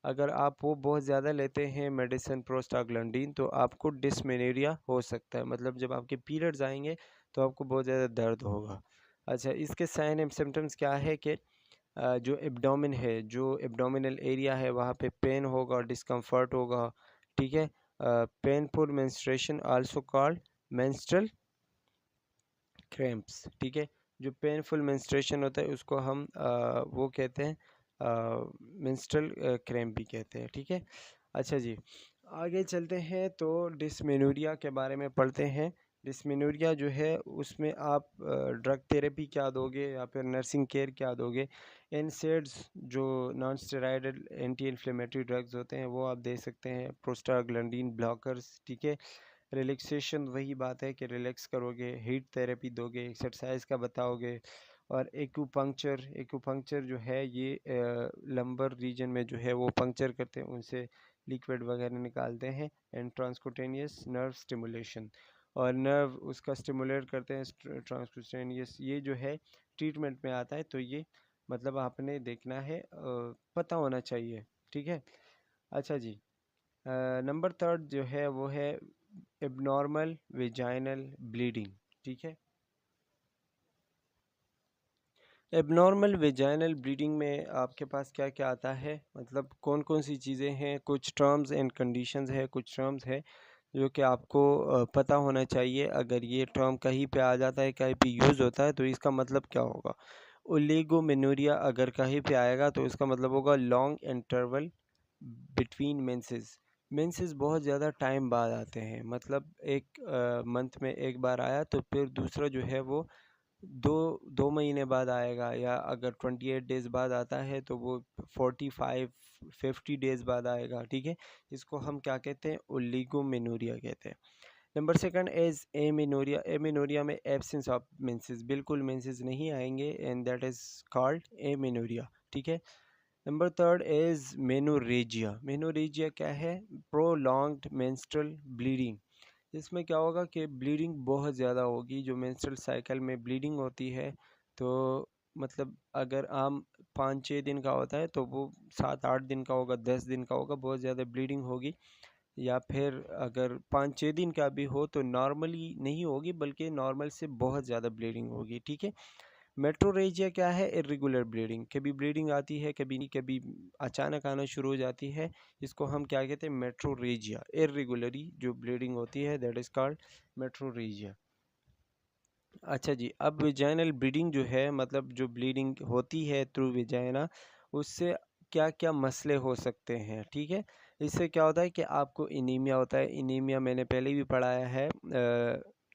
Speaker 1: अगर आप वो बहुत ज़्यादा लेते हैं मेडिसिन प्रोस्टाग्लैंडिन, तो आपको डिसमेनोरिया हो सकता है, मतलब जब आपके पीरियड्स आएंगे तो आपको बहुत ज़्यादा दर्द होगा। अच्छा, इसके साइन एंड सिम्टम्स क्या है कि जो एब्डोमेन है, जो एब्डोमिनल एरिया है, वहाँ पे पेन होगा, डिस्कम्फर्ट होगा, ठीक है, painful menstruation also called menstrual cramps, ठीक है, जो पेनफुल मेंस्ट्रुएशन होता है उसको हम वो कहते हैं मेंस्ट्रुअल क्रैम्प भी कहते हैं, ठीक है। अच्छा जी, आगे चलते हैं तो डिसमेनोरिया के बारे में पढ़ते हैं। डिसमेनोरिया जो है उसमें आप ड्रग थेरेपी क्या दोगे या फिर नर्सिंग केयर क्या दोगे? एनसेड्स जो non steroidal anti inflammatory drugs होते हैं वो आप दे सकते हैं, प्रोस्टाग्लैंडिन ब्लॉकर्स, ठीक है। रिलैक्सेशन, वही बात है कि रिलैक्स करोगे, हीट थेरेपी दोगे, एक्सरसाइज का बताओगे, और एक्यूपंक्चर, एक्यूपंक्चर जो है ये लंबर रीजन में जो है वो पंक्चर करते हैं, उनसे लिक्विड वगैरह निकालते हैं। एंड ट्रांसक्यूटेनियस नर्व स्टिमुलेशन, और नर्व उसका स्टिमुलेट करते हैं, ट्रांसक्यूटेनियस, ये जो है ट्रीटमेंट में आता है, तो ये मतलब आपने देखना है, पता होना चाहिए, ठीक है। अच्छा जी, नंबर थर्ड जो है वो है एबनॉर्मल वेजाइनल ब्लीडिंग, ठीक है। एबनॉर्मल वेजाइनल ब्लीडिंग में आपके पास क्या क्या आता है, मतलब कौन कौन सी चीज़ें हैं, कुछ टर्म्स एंड कंडीशंस है, कुछ टर्म्स है जो कि आपको पता होना चाहिए। अगर ये टर्म कहीं पे आ जाता है, कहीं पे यूज़ होता है, तो इसका मतलब क्या होगा। ओलिगोमेनोरिया अगर कहीं पे आएगा तो इसका मतलब होगा long interval between menses. Menses बहुत ज़्यादा टाइम बाद आते हैं, मतलब एक मंथ में एक बार आया तो फिर दूसरा जो है वो दो दो महीने बाद आएगा, या अगर 28 डेज़ बाद आता है तो वो 45-50 डेज़ बाद आएगा, ठीक है। इसको हम क्या कहते हैं? ओलिगोमेनोरिया कहते हैं। Number second is amenorrhoea. Amenorrhoea में एब्सेंस ऑफ मेंसेस, बिल्कुल मेंसेस नहीं आएंगे, and that is called amenorrhoea, ठीक है। Number third is menorrhagia. Menorrhagia क्या है? Prolonged menstrual bleeding. इसमें क्या होगा कि ब्लीडिंग बहुत ज़्यादा होगी, जो मेंस्ट्रुअल साइकिल में ब्लीडिंग होती है, तो मतलब अगर आम 5-6 दिन का होता है तो वो 7-8 दिन का होगा, 10 दिन का होगा, बहुत ज़्यादा ब्लीडिंग होगी। या फिर अगर 5-6 दिन का भी हो तो नॉर्मली नहीं होगी, बल्कि नॉर्मल से बहुत ज़्यादा ब्लीडिंग होगी, ठीक है। मेट्रोरेजिया क्या है? इर्रेगुलर ब्लीडिंग, कभी ब्लीडिंग आती है, कभी नहीं, कभी अचानक आना शुरू हो जाती है, इसको हम क्या कहते हैं? मेट्रोरेजिया। इर्रेगुलरी जो ब्लीडिंग होती है दैट इज़ कॉल्ड मेट्रोरेजिया। अच्छा जी, अब वेजाइनल ब्लीडिंग जो है, मतलब जो ब्लीडिंग होती है थ्रू वेजाइना, उससे क्या क्या मसले हो सकते हैं, ठीक है। इससे क्या होता है कि आपको इनीमिया होता है। इनीमिया मैंने पहले भी पढ़ाया है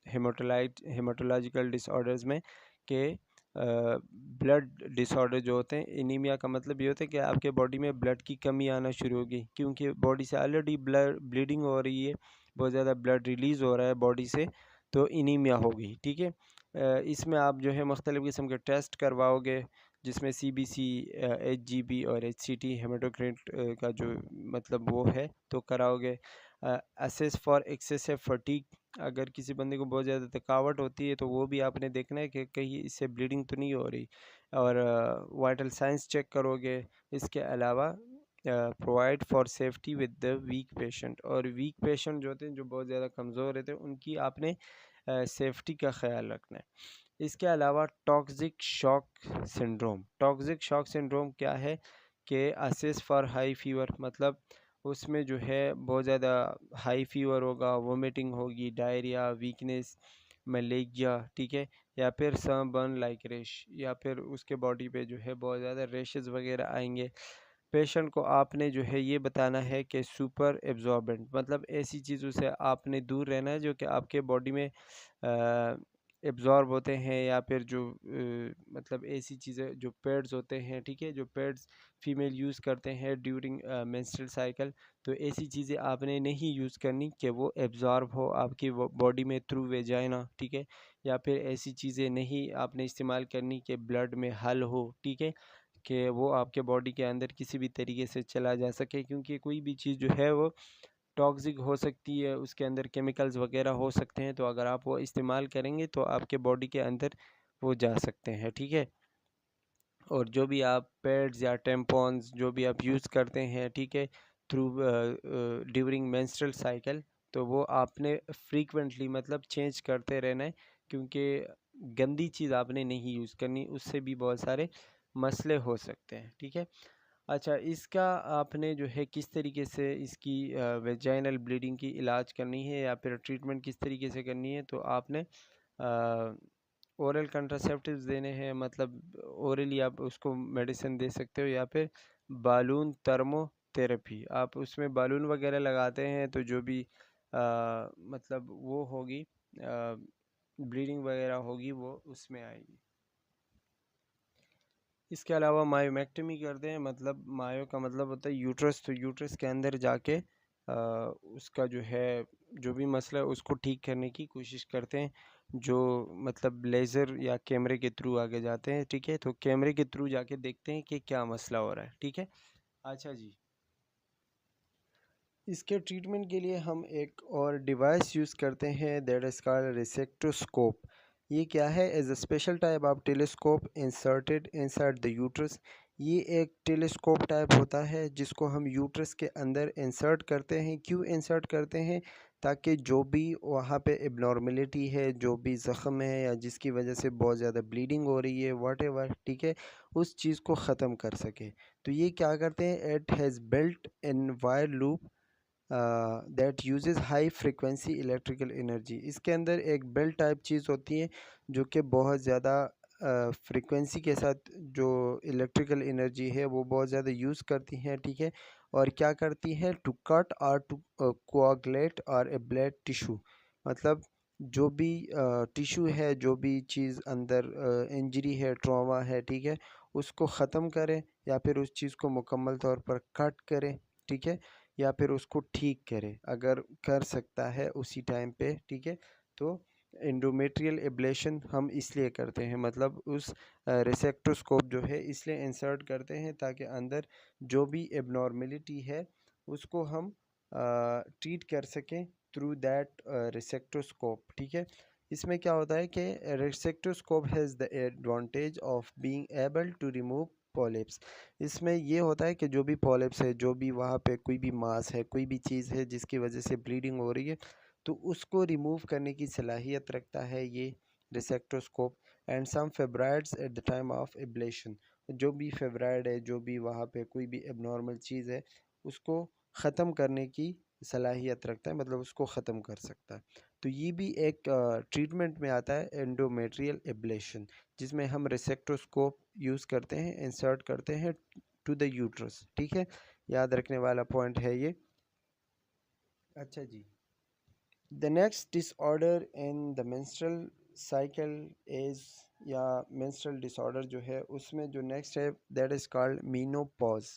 Speaker 1: हेमाटोलॉजिकल डिसऑर्डर्स में, कि ब्लड डिसऑर्डर जो होते हैं, इनीमिया का मतलब ये होता है कि आपके बॉडी में ब्लड की कमी आना शुरू होगी, क्योंकि बॉडी से ऑलरेडी ब्लड ब्लीडिंग हो रही है, बहुत ज़्यादा ब्लड रिलीज़ हो रहा है बॉडी से, तो इनीमिया होगी, ठीक है। इसमें आप जो है मुख्तलिफ़ किस्म के टेस्ट करवाओगे, जिसमें CBC, HGB और HCT हेमाटोक्रिट का जो मतलब वो है तो कराओगे। असेस फॉर एक्सेसिव फटीग, अगर किसी बंदे को बहुत ज़्यादा थकावट होती है तो वो भी आपने देखना है कि कहीं इससे ब्लीडिंग तो नहीं हो रही। और वाइटल साइंस चेक करोगे। इसके अलावा provide for safety with the weak patient, और वीक पेशेंट जो होते हैं, जो बहुत ज़्यादा कमज़ोर रहते हैं, उनकी आपने सेफ्टी का ख्याल रखना है। इसके अलावा toxic shock syndrome. Toxic shock syndrome क्या है कि असेस फॉर हाई फीवर, मतलब उसमें जो है बहुत ज़्यादा हाई फीवर होगा, वोमिटिंग होगी, डायरिया, वीकनेस, मलेरिया, ठीक है, या फिर सनबर्न लाइक रेश, या फिर उसके बॉडी पे जो है बहुत ज़्यादा रेशेस वगैरह आएंगे। पेशेंट को आपने जो है ये बताना है कि सुपर एब्जॉर्बेंट, मतलब ऐसी चीज़ों से आपने दूर रहना है जो कि आपके बॉडी में एब्जॉर्ब होते हैं, या फिर जो मतलब ऐसी चीज़ें जो पैड्स होते हैं, ठीक है, जो पैड्स फीमेल यूज़ करते हैं ड्यूरिंग मेंस्ट्रुअल साइकिल, तो ऐसी चीज़ें आपने नहीं यूज़ करनी कि वो एब्जॉर्ब हो आपकी बॉडी में थ्रू वेजाइना, ठीक है, या फिर ऐसी चीज़ें नहीं आपने इस्तेमाल करनी कि ब्लड में हल हो, ठीक है, कि वो आपके बॉडी के अंदर किसी भी तरीके से चला जा सके, क्योंकि कोई भी चीज़ जो है वो टॉक्सिक हो सकती है, उसके अंदर केमिकल्स वगैरह हो सकते हैं, तो अगर आप वो इस्तेमाल करेंगे तो आपके बॉडी के अंदर वो जा सकते हैं, ठीक है। और जो भी आप पैड्स या टेम्पॉन्स जो भी आप यूज़ करते हैं, ठीक है, थ्रू ड्यूरिंग मेंस्ट्रुअल साइकिल, तो वो आपने फ्रीक्वेंटली मतलब चेंज करते रहना है, क्योंकि गंदी चीज़ आपने नहीं यूज़ करनी, उससे भी बहुत सारे मसले हो सकते हैं, ठीक है। अच्छा, इसका आपने जो है किस तरीके से इसकी वेजाइनल ब्लीडिंग की इलाज करनी है या फिर ट्रीटमेंट किस तरीके से करनी है, तो आपने ओरल कंट्रासेप्टिव्स देने हैं, मतलब ओरली आप उसको मेडिसिन दे सकते हो, या फिर बालून थर्मोथेरेपी, आप उसमें बालून वगैरह लगाते हैं तो जो भी मतलब वो होगी, ब्लीडिंग वगैरह होगी, वो उसमें आएगी। इसके अलावा मायोमेक्टमी करते हैं, मतलब मायो का मतलब होता है यूट्रस, तो यूट्रस के अंदर जाके उसका जो है जो भी मसला है उसको ठीक करने की कोशिश करते हैं, जो मतलब लेज़र या कैमरे के थ्रू आगे जाते हैं, ठीक है, तो कैमरे के थ्रू जाके देखते हैं कि क्या मसला हो रहा है, ठीक है। अच्छा जी, इसके ट्रीटमेंट के लिए हम एक और डिवाइस यूज़ करते हैं, दैट इज़ कॉल्ड रेसेक्टोस्कोप। ये क्या है? As a special type of telescope inserted inside the uterus. ये एक टेलीस्कोप टाइप होता है जिसको हम यूट्रस के अंदर इंसर्ट करते हैं। क्यों इंसर्ट करते हैं? ताकि जो भी वहाँ पे एबनॉर्मेलिटी है, जो भी ज़ख़म है या जिसकी वजह से बहुत ज़्यादा ब्लीडिंग हो रही है, व्हाटएवर, ठीक है, उस चीज़ को ख़त्म कर सके। तो ये क्या करते हैं? It has built in wire loop that uses high frequency electrical energy. इसके अंदर एक बेल टाइप चीज़ होती है जो कि बहुत ज़्यादा फ्रिक्वेंसी के साथ जो इलेक्ट्रिकल एनर्जी है वो बहुत ज़्यादा यूज़ करती हैं, ठीक है। और क्या करती है? टू कट और टू कोआगुलेट और एब्लेट टिशू, मतलब जो भी टिशू है, जो भी चीज़ अंदर इंजरी है, ट्रॉमा है, ठीक है, उसको ख़त्म करें या फिर उस चीज़ को मुकम्मल तौर पर कट करें, ठीक है, या फिर उसको ठीक करे अगर कर सकता है उसी टाइम पे, ठीक है। तो एंडोमेट्रियल एब्लेशन हम इसलिए करते हैं, मतलब उस रेसेक्टोस्कोप जो है इसलिए इंसर्ट करते हैं ताकि अंदर जो भी एबनॉर्मेलिटी है उसको हम ट्रीट कर सकें थ्रू दैट रेसेक्टोस्कोप, ठीक है। इसमें क्या होता है कि resectoscope has the advantage of being able to remove polyps. इसमें ये होता है कि जो भी पॉलिप्स है, जो भी वहाँ पे कोई भी मांस है, कोई भी चीज़ है जिसकी वजह से ब्लीडिंग हो रही है, तो उसको रिमूव करने की सलाहियत रखता है ये resectoscope. And some fibroids at the time of ablation, जो भी फेब्राइड है, जो भी वहाँ पे कोई भी एबनॉर्मल चीज़ है, उसको ख़त्म करने की सलाहियत रखता है, मतलब उसको ख़त्म कर सकता है। तो ये भी एक ट्रीटमेंट में आता है, एंडोमेट्रियल एब्लेशन, जिसमें हम रिसेक्टोस्कोप यूज़ करते हैं, इंसर्ट करते हैं टू द यूट्रस, ठीक है। याद रखने वाला पॉइंट है ये। अच्छा जी, the next disorder in the menstrual cycle is, या मेंस्ट्रुअल डिसऑर्डर जो है उसमें जो नेक्स्ट है that is called menopause.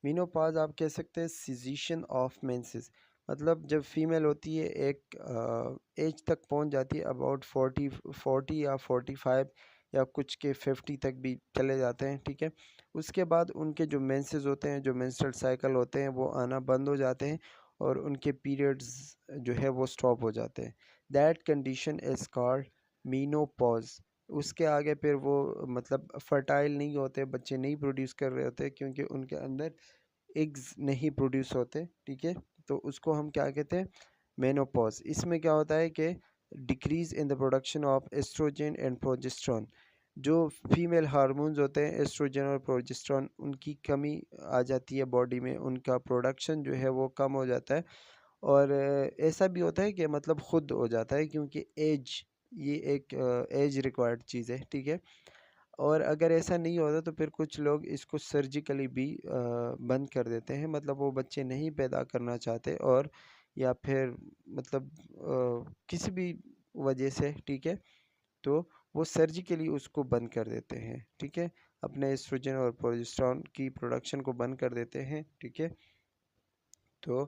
Speaker 1: Menopause आप कह सकते हैं सीज़ेशन ऑफ मेंसेस, मतलब जब फीमेल होती है एक एज तक पहुंच जाती है, अबाउट 40 या 45 या कुछ के 50 तक भी चले जाते हैं, ठीक है। उसके बाद उनके जो मेंसेस होते हैं, जो मेंस्ट्रुअल साइकिल होते हैं, वो आना बंद हो जाते हैं और उनके पीरियड्स जो है वो स्टॉप हो जाते हैं। That condition is called menopause. उसके आगे फिर वो मतलब फर्टाइल नहीं होते, बच्चे नहीं प्रोड्यूस कर रहे होते क्योंकि उनके अंदर एग्स नहीं प्रोड्यूस होते, ठीक है। तो उसको हम क्या कहते हैं, मेनोपॉज। इसमें क्या होता है कि decrease in the production of oestrogen and progesterone. जो फीमेल हार्मोन्स होते हैं एस्ट्रोजन और प्रोजेस्टेरोन, उनकी कमी आ जाती है बॉडी में, उनका प्रोडक्शन जो है वो कम हो जाता है। और ऐसा भी होता है कि मतलब खुद हो जाता है क्योंकि एज, ये एक एज रिक्वायर्ड चीज़ है, ठीक है। और अगर ऐसा नहीं होता तो फिर कुछ लोग इसको सर्जिकली भी बंद कर देते हैं, मतलब वो बच्चे नहीं पैदा करना चाहते और या फिर मतलब किसी भी वजह से, ठीक है, तो वो सर्जिकली उसको बंद कर देते हैं, ठीक है, अपने एस्ट्रोजन और प्रोजेस्टेरोन की प्रोडक्शन को बंद कर देते हैं, ठीक है। तो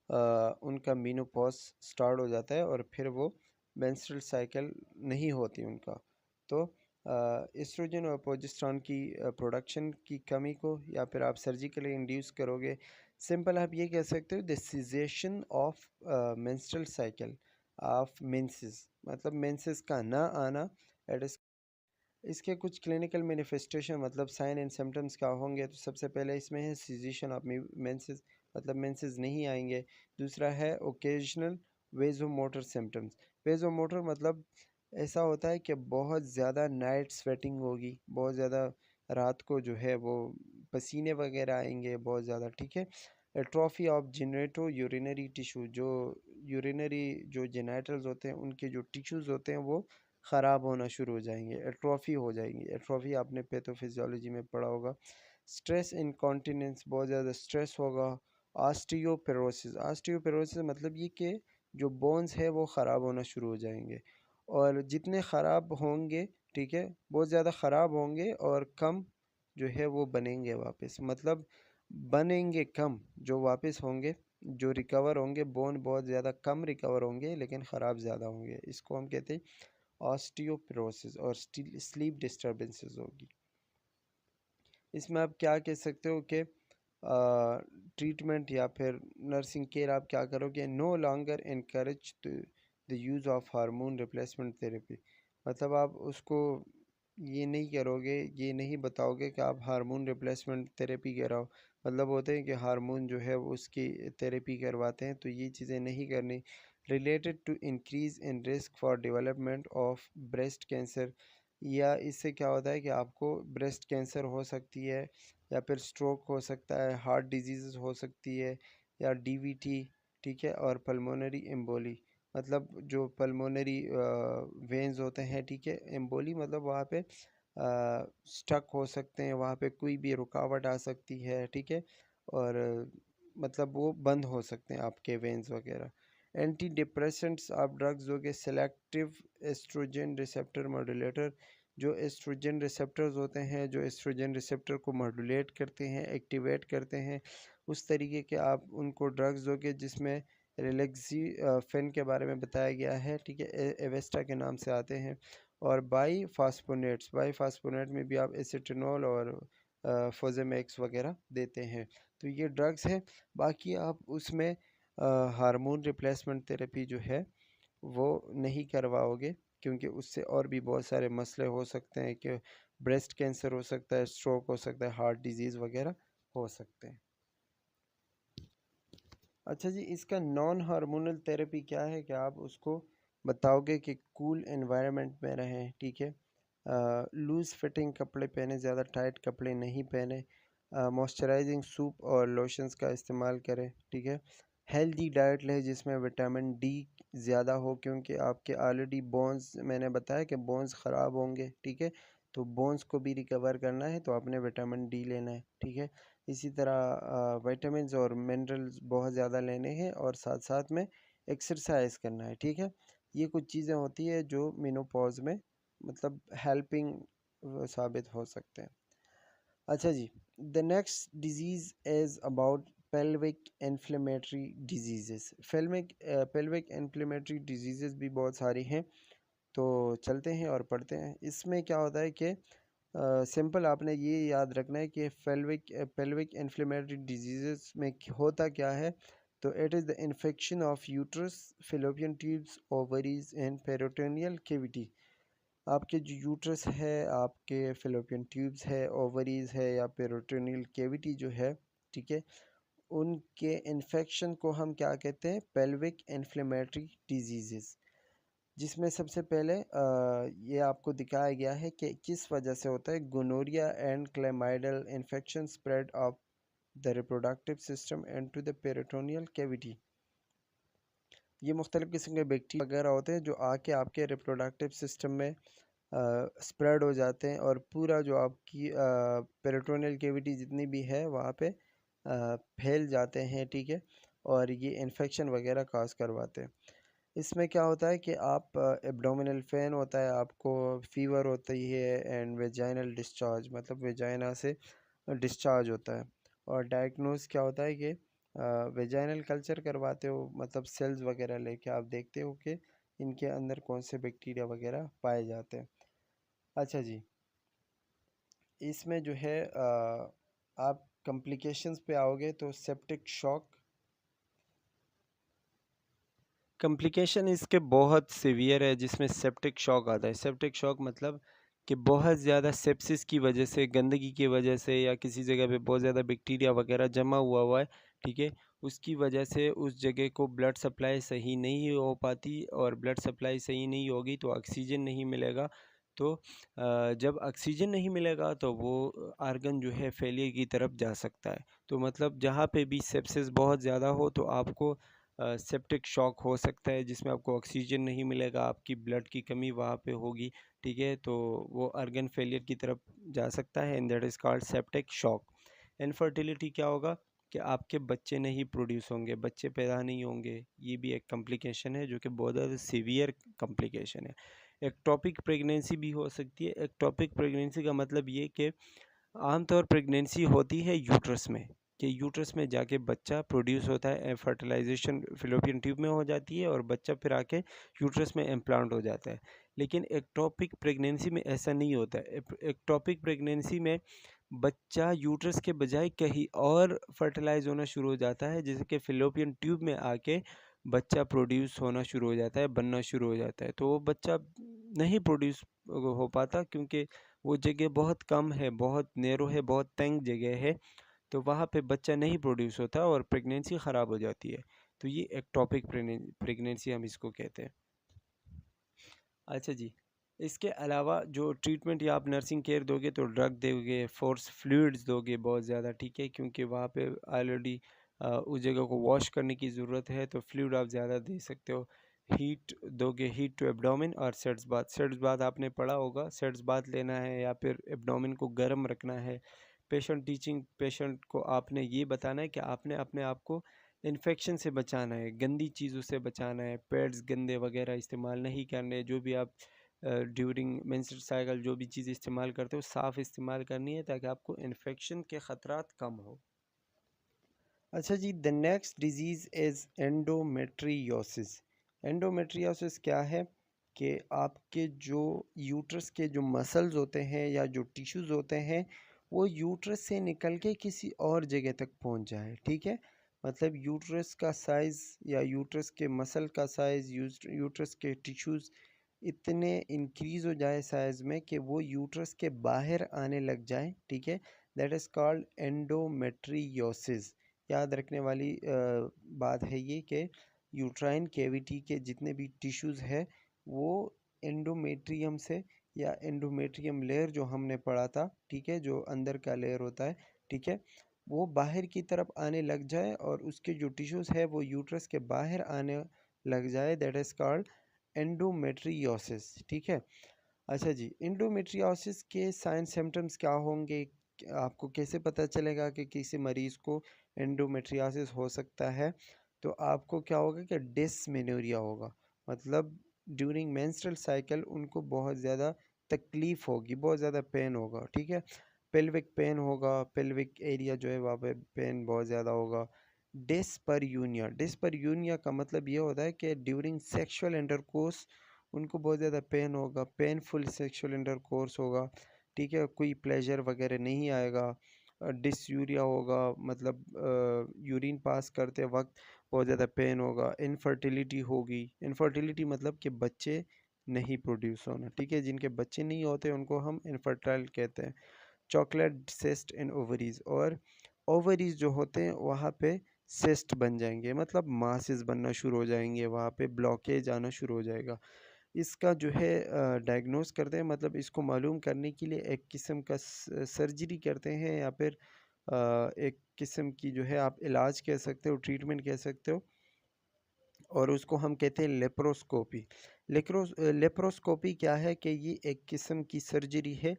Speaker 1: उनका मीनोपॉज स्टार्ट हो जाता है और फिर वो मेंस्ट्रुअल साइकिल नहीं होती उनका। तो एस्ट्रोजन और प्रोजेस्टेरोन की प्रोडक्शन की कमी को या फिर आप सर्जिकली इंड्यूस करोगे। सिंपल आप ये कह सकते हो the cessation of menstrual cycle of menses, मतलब मेंसेस का ना आना। एट इसके कुछ क्लिनिकल मैनिफेस्टेशन मतलब साइन एंड सिम्टम्स क्या होंगे, तो सबसे पहले इसमें है सीजेशन ऑफ मेंसेस, मतलब मेंसेस नहीं आएंगे। दूसरा है ओकेजनल वेजोमोटर सिम्टम्स। वेजोमोटर मतलब ऐसा होता है कि बहुत ज़्यादा नाइट स्वेटिंग होगी, बहुत ज़्यादा रात को जो है वो पसीने वगैरह आएंगे बहुत ज़्यादा, ठीक है। Atrophy of genito urinary tissue, जो यूरिनरी जो जेनेटल्स होते हैं उनके जो टिश्यूज़ होते हैं वो ख़राब होना शुरू हो जाएंगे, एट्रोफी हो जाएंगी। एट्रोफी आपने पैथोफिजियोलॉजी में पढ़ा होगा। स्ट्रेस इनकॉन्टिनेंस, बहुत ज़्यादा स्ट्रेस होगा। ऑस्टियोपेरोसिस, ऑस्टियोपेरोसिस मतलब ये कि जो बोन्स है वो ख़राब होना शुरू हो जाएंगे, और जितने ख़राब होंगे, ठीक है, बहुत ज़्यादा ख़राब होंगे और कम जो है वो बनेंगे वापस, मतलब बनेंगे कम, जो वापस होंगे, जो रिकवर होंगे बोन बहुत ज़्यादा कम रिकवर होंगे लेकिन ख़राब ज़्यादा होंगे। इसको हम कहते हैं ऑस्टियोपोरोसिस और स्लीप डिस्टर्बेंसेस होगी। इसमें आप क्या कह सकते हो कि ट्रीटमेंट या फिर नर्सिंग केयर आप क्या करोगे, no longer encourage the use of hormone replacement therapy. मतलब आप उसको ये नहीं करोगे, ये नहीं बताओगे कि आप हार्मोन रिप्लेसमेंट थेरेपी कराओ। मतलब होते हैं कि हार्मोन जो है वो उसकी थेरेपी करवाते हैं, तो ये चीज़ें नहीं करनी। Related to increase in risk for development of breast cancer, या इससे क्या होता है कि आपको ब्रेस्ट कैंसर हो सकती है, या फिर स्ट्रोक हो सकता है, हार्ट डिजीज़ हो सकती है, या डीवीटी, ठीक है, और पल्मोनरी एम्बोली, मतलब जो पल्मोनरी वेन्स होते हैं, ठीक है, एम्बोली मतलब वहाँ पे स्टक हो सकते हैं, वहाँ पे कोई भी रुकावट आ सकती है, ठीक है, और मतलब वो बंद हो सकते हैं आपके वेन्स वगैरह। एंटी डिप्रेसेंट्स आप ड्रग्स हो गए, सेलेक्टिव एस्ट्रोजन रिसेप्टर मॉड्यूलेटर, जो एस्ट्रोजन रिसेप्टर्स होते हैं, जो एस्ट्रोजन रिसेप्टर को मॉड्यूलेट करते हैं, एक्टिवेट करते हैं, उस तरीके के आप उनको ड्रग्स दोगे, जिसमें रिलैक्सी फेन के बारे में बताया गया है, ठीक है, एवेस्टा के नाम से आते हैं। और बाईफास्फोनेट्स, बाईफास्फोनेट में भी आप एसिटेनॉल और फोजेमेक्स वगैरह देते हैं, तो ये ड्रग्स हैं। बाकी आप उसमें हार्मोन रिप्लेसमेंट थेरेपी जो है वो नहीं करवाओगे, क्योंकि उससे और भी बहुत सारे मसले हो सकते हैं कि ब्रेस्ट कैंसर हो सकता है, स्ट्रोक हो सकता है, हार्ट डिजीज़ वगैरह हो सकते हैं। अच्छा जी, इसका नॉन हार्मोनल थेरेपी क्या है, कि आप उसको बताओगे कि कूल एनवायरनमेंट में रहें, ठीक है, लूज़ फिटिंग कपड़े पहने, ज़्यादा टाइट कपड़े नहीं पहने, मॉइस्चराइजिंग सूप और लोशंस का इस्तेमाल करें, ठीक है, हेल्दी डाइट लें जिसमें विटामिन डी ज़्यादा हो, क्योंकि आपके ऑलरेडी बोन्स, मैंने बताया कि बोन्स ख़राब होंगे, ठीक है, तो बोन्स को भी रिकवर करना है तो आपने विटामिन डी लेना है, ठीक है। इसी तरह विटामिन्स और मिनरल्स बहुत ज़्यादा लेने हैं और साथ साथ में एक्सरसाइज करना है, ठीक है। ये कुछ चीज़ें होती है जो मेनोपॉज में मतलब हेल्पिंग साबित हो सकते हैं। अच्छा जी, the next disease is about pelvic inflammatory diseases. Pelvic inflammatory diseases भी बहुत सारी हैं, तो चलते हैं और पढ़ते हैं। इसमें क्या होता है कि सिंपल आपने ये याद रखना है कि पेल्विक पेल्विक इन्फ्लेमेटरी डिजीज़ेस में होता क्या है। तो it is the infection of uterus, fallopian tubes, ovaries and peritoneal cavity. आपके जो यूट्रस है, आपके फेलोपियन ट्यूब्स है, ओवरीज है या पेरिटोनियल कैविटी जो है, ठीक है, उनके इन्फेक्शन को हम क्या कहते हैं? Pelvic inflammatory disease. जिसमें सबसे पहले ये आपको दिखाया गया है कि किस वजह से होता है। Gonorrhoea and chlamydial infection spread of the reproductive system and to the peritoneal cavity. ये मुख्तलिफ़ किस्म के बैक्टीरिया वगैरह होते हैं जो आके आपके रिप्रोडक्टिव सिस्टम में स्प्रेड हो जाते हैं और पूरा जो आपकी पेरिटोनियल कैविटी जितनी भी है वहाँ पे फैल जाते हैं, ठीक है, और ये इन्फेक्शन वगैरह काज करवाते हैं। इसमें क्या होता है कि आप एब्डोमिनल पेन होता है, आपको फीवर होती है एंड वेजाइनल डिस्चार्ज, मतलब वेजाइना से डिस्चार्ज होता है। और डायग्नोज क्या होता है कि वेजाइनल कल्चर करवाते हो, मतलब सेल्स वगैरह लेके आप देखते हो कि इनके अंदर कौन से बैक्टीरिया वगैरह पाए जाते हैं। अच्छा जी, इसमें जो है आप कॉम्प्लिकेशंस पे आओगे तो सेप्टिक शॉक। कॉम्प्लिकेशन इसके बहुत सीवियर है, जिसमें सेप्टिक शॉक आता है। सेप्टिक शॉक मतलब कि बहुत ज़्यादा सेप्सिस की वजह से, गंदगी की वजह से, या किसी जगह पे बहुत ज़्यादा बैक्टीरिया वगैरह जमा हुआ है, ठीक है, उसकी वजह से उस जगह को ब्लड सप्लाई सही नहीं हो पाती, और ब्लड सप्लाई सही नहीं होगी तो ऑक्सीजन नहीं मिलेगा। तो जब ऑक्सीजन नहीं मिलेगा तो वो आर्गन जो है फेलियर की तरफ जा सकता है। तो मतलब जहाँ पे भी सेप्सिस बहुत ज़्यादा हो तो आपको सेप्टिक शॉक हो सकता है, जिसमें आपको ऑक्सीजन नहीं मिलेगा, आपकी ब्लड की कमी वहाँ पे होगी, ठीक है, तो वो ऑर्गन फेलियर की तरफ जा सकता है, and that is called septic shock. Infertility क्या होगा कि आपके बच्चे नहीं प्रोड्यूस होंगे, बच्चे पैदा नहीं होंगे, ये भी एक कॉम्प्लिकेशन है जो कि बहुत ज़्यादा सीवियर कॉम्प्लिकेशन है। एक्टोपिक प्रेगनेंसी भी हो सकती है। एक्टोपिक प्रेगनेंसी का मतलब ये कि आमतौर प्रेगनेंसी होती है यूट्रस में, कि यूट्रस में जाके बच्चा प्रोड्यूस होता है, फर्टिलाइजेशन फिलोपियन ट्यूब में हो जाती है और बच्चा फिर आके यूट्रस में इम्प्लांट हो जाता है। लेकिन एक्टोपिक प्रेगनेंसी में ऐसा नहीं होता है। एक्टोपिक प्रेगनेंसी में बच्चा यूट्रस के बजाय कहीं और फर्टिलाइज होना शुरू हो जाता है, जैसे कि फिलोपियन ट्यूब में आके बच्चा प्रोड्यूस होना शुरू हो जाता है, बनना शुरू हो जाता है। तो वो बच्चा नहीं प्रोड्यूस हो पाता, क्योंकि वो जगह बहुत कम है, बहुत नैरो है, बहुत तंग जगह है, तो वहाँ पे बच्चा नहीं प्रोड्यूस होता और प्रेगनेंसी ख़राब हो जाती है। तो ये एक्टोपिक प्रेगनेंसी हम इसको कहते हैं। अच्छा जी, इसके अलावा जो ट्रीटमेंट या आप नर्सिंग केयर दोगे तो ड्रग दोगे, फोर्स फ्लूइड्स दोगे बहुत ज़्यादा, ठीक है, क्योंकि वहाँ पे ऑलरेडी उस जगह को वॉश करने की ज़रूरत है, तो फ्लूइड आप ज़्यादा दे सकते हो। हीट दोगे, हीट टू एब्डोमेन, और सेट्स बाथ। सेट्स बाथ आपने पढ़ा होगा, सेट्स बाथ लेना है या फिर एब्डोमेन को गर्म रखना है। पेशेंट टीचिंग, पेशेंट को आपने ये बताना है कि आपने अपने आप को इन्फेक्शन से बचाना है, गंदी चीज़ों से बचाना है, पैड्स गंदे वगैरह इस्तेमाल नहीं करने, जो भी आप ड्यूरिंग मेंस्ट्रुअल साइकिल जो भी चीज़ इस्तेमाल करते हो साफ़ इस्तेमाल करनी है, ताकि आपको इन्फेक्शन के ख़तरात कम हो। अच्छा जी, the next disease is endometriosis. Endometriosis क्या है कि आपके जो यूट्रस के जो मसल्स होते हैं या जो टिश्यूज़ होते हैं, वो यूट्रस से निकल के किसी और जगह तक पहुंच जाए, ठीक है, मतलब यूट्रस का साइज़ या यूट्रस के मसल का साइज़, यूट्रस के टिश्यूज़ इतने इंक्रीज़ हो जाए साइज़ में कि वो यूट्रस के बाहर आने लग जाए, ठीक है, दैट इज़ कॉल्ड एंडोमेट्रियोसिस। याद रखने वाली बात है ये कि यूट्राइन कैविटी के जितने भी टिश्यूज़ है वो एंडोमेट्रियम से, या एंडोमेट्रियम लेयर जो हमने पढ़ा था, ठीक है, जो अंदर का लेयर होता है, ठीक है, वो बाहर की तरफ आने लग जाए और उसके जो टिश्यूज़ है वो यूट्रस के बाहर आने लग जाए, दैट इज़ कॉल्ड एंडोमेट्रियोसिस, ठीक है। अच्छा जी, एंडोमेट्रियोसिस के साइन सिम्टम्स क्या होंगे? आपको कैसे पता चलेगा कि किसी मरीज़ को एंडोमेट्रियोसिस हो सकता है? तो आपको क्या होगा कि डिस्मेनोरिया होगा, मतलब ड्यूरिंग मेंस्ट्रुअल साइकिल उनको बहुत ज़्यादा तकलीफ़ होगी, बहुत ज़्यादा पेन होगा, ठीक है। पेल्विक पेन होगा, पेल्विक एरिया जो है वहाँ पे पेन बहुत ज़्यादा होगा। डिस्परयूनिया, डिस्परयूनिया का मतलब ये होता है कि ड्यूरिंग सेक्सुअल इंटरकोर्स उनको बहुत ज़्यादा पेन होगा, पेनफुल सेक्सुअल इंटरकोर्स होगा, ठीक है, कोई प्लेजर वगैरह नहीं आएगा। डिसयूरिया होगा, मतलब यूरिन पास करते वक्त बहुत ज़्यादा पेन होगा, इनफर्टिलिटी होगी। इनफर्टिलिटी मतलब कि बच्चे नहीं प्रोड्यूस होना, ठीक है, जिनके बच्चे नहीं होते उनको हम इनफर्टाइल कहते हैं। चॉकलेट सिस्ट इन ओवरीज, और ओवरीज जो होते हैं वहाँ पे सिस्ट बन जाएंगे, मतलब मासेस बनना शुरू हो जाएंगे, वहाँ पे ब्लॉकेज आना शुरू हो जाएगा। इसका जो है डायग्नोस करते हैं, मतलब इसको मालूम करने के लिए एक किस्म का सर्जरी करते हैं, या फिर एक किस्म की जो है आप इलाज कह सकते हो, ट्रीटमेंट कह सकते हो, और उसको हम कहते हैं लेप्रोस्कोपी। लेप्रोस्कोपी क्या है कि ये एक किस्म की सर्जरी है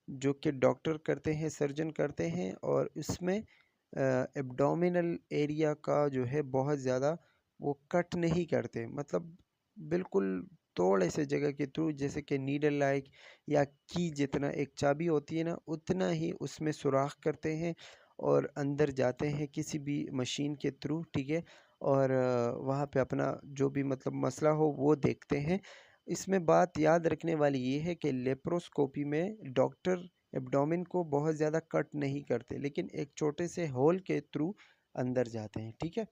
Speaker 1: जो कि डॉक्टर करते हैं, सर्जन करते हैं, और इसमें एब्डोमिनल एरिया का जो है बहुत ज़्यादा वो कट नहीं करते, मतलब बिल्कुल थोड़े से जगह के थ्रू, जैसे कि नीडल लाइक या की जितना एक चाबी होती है ना, उतना ही उसमें सुराख करते हैं और अंदर जाते हैं किसी भी मशीन के थ्रू, ठीक है, और वहाँ पे अपना जो भी मतलब मसला हो वो देखते हैं। इसमें बात याद रखने वाली ये है कि लेप्रोस्कोपी में डॉक्टर एब्डोमेन को बहुत ज़्यादा कट नहीं करते, लेकिन एक छोटे से होल के थ्रू अंदर जाते हैं, ठीक है।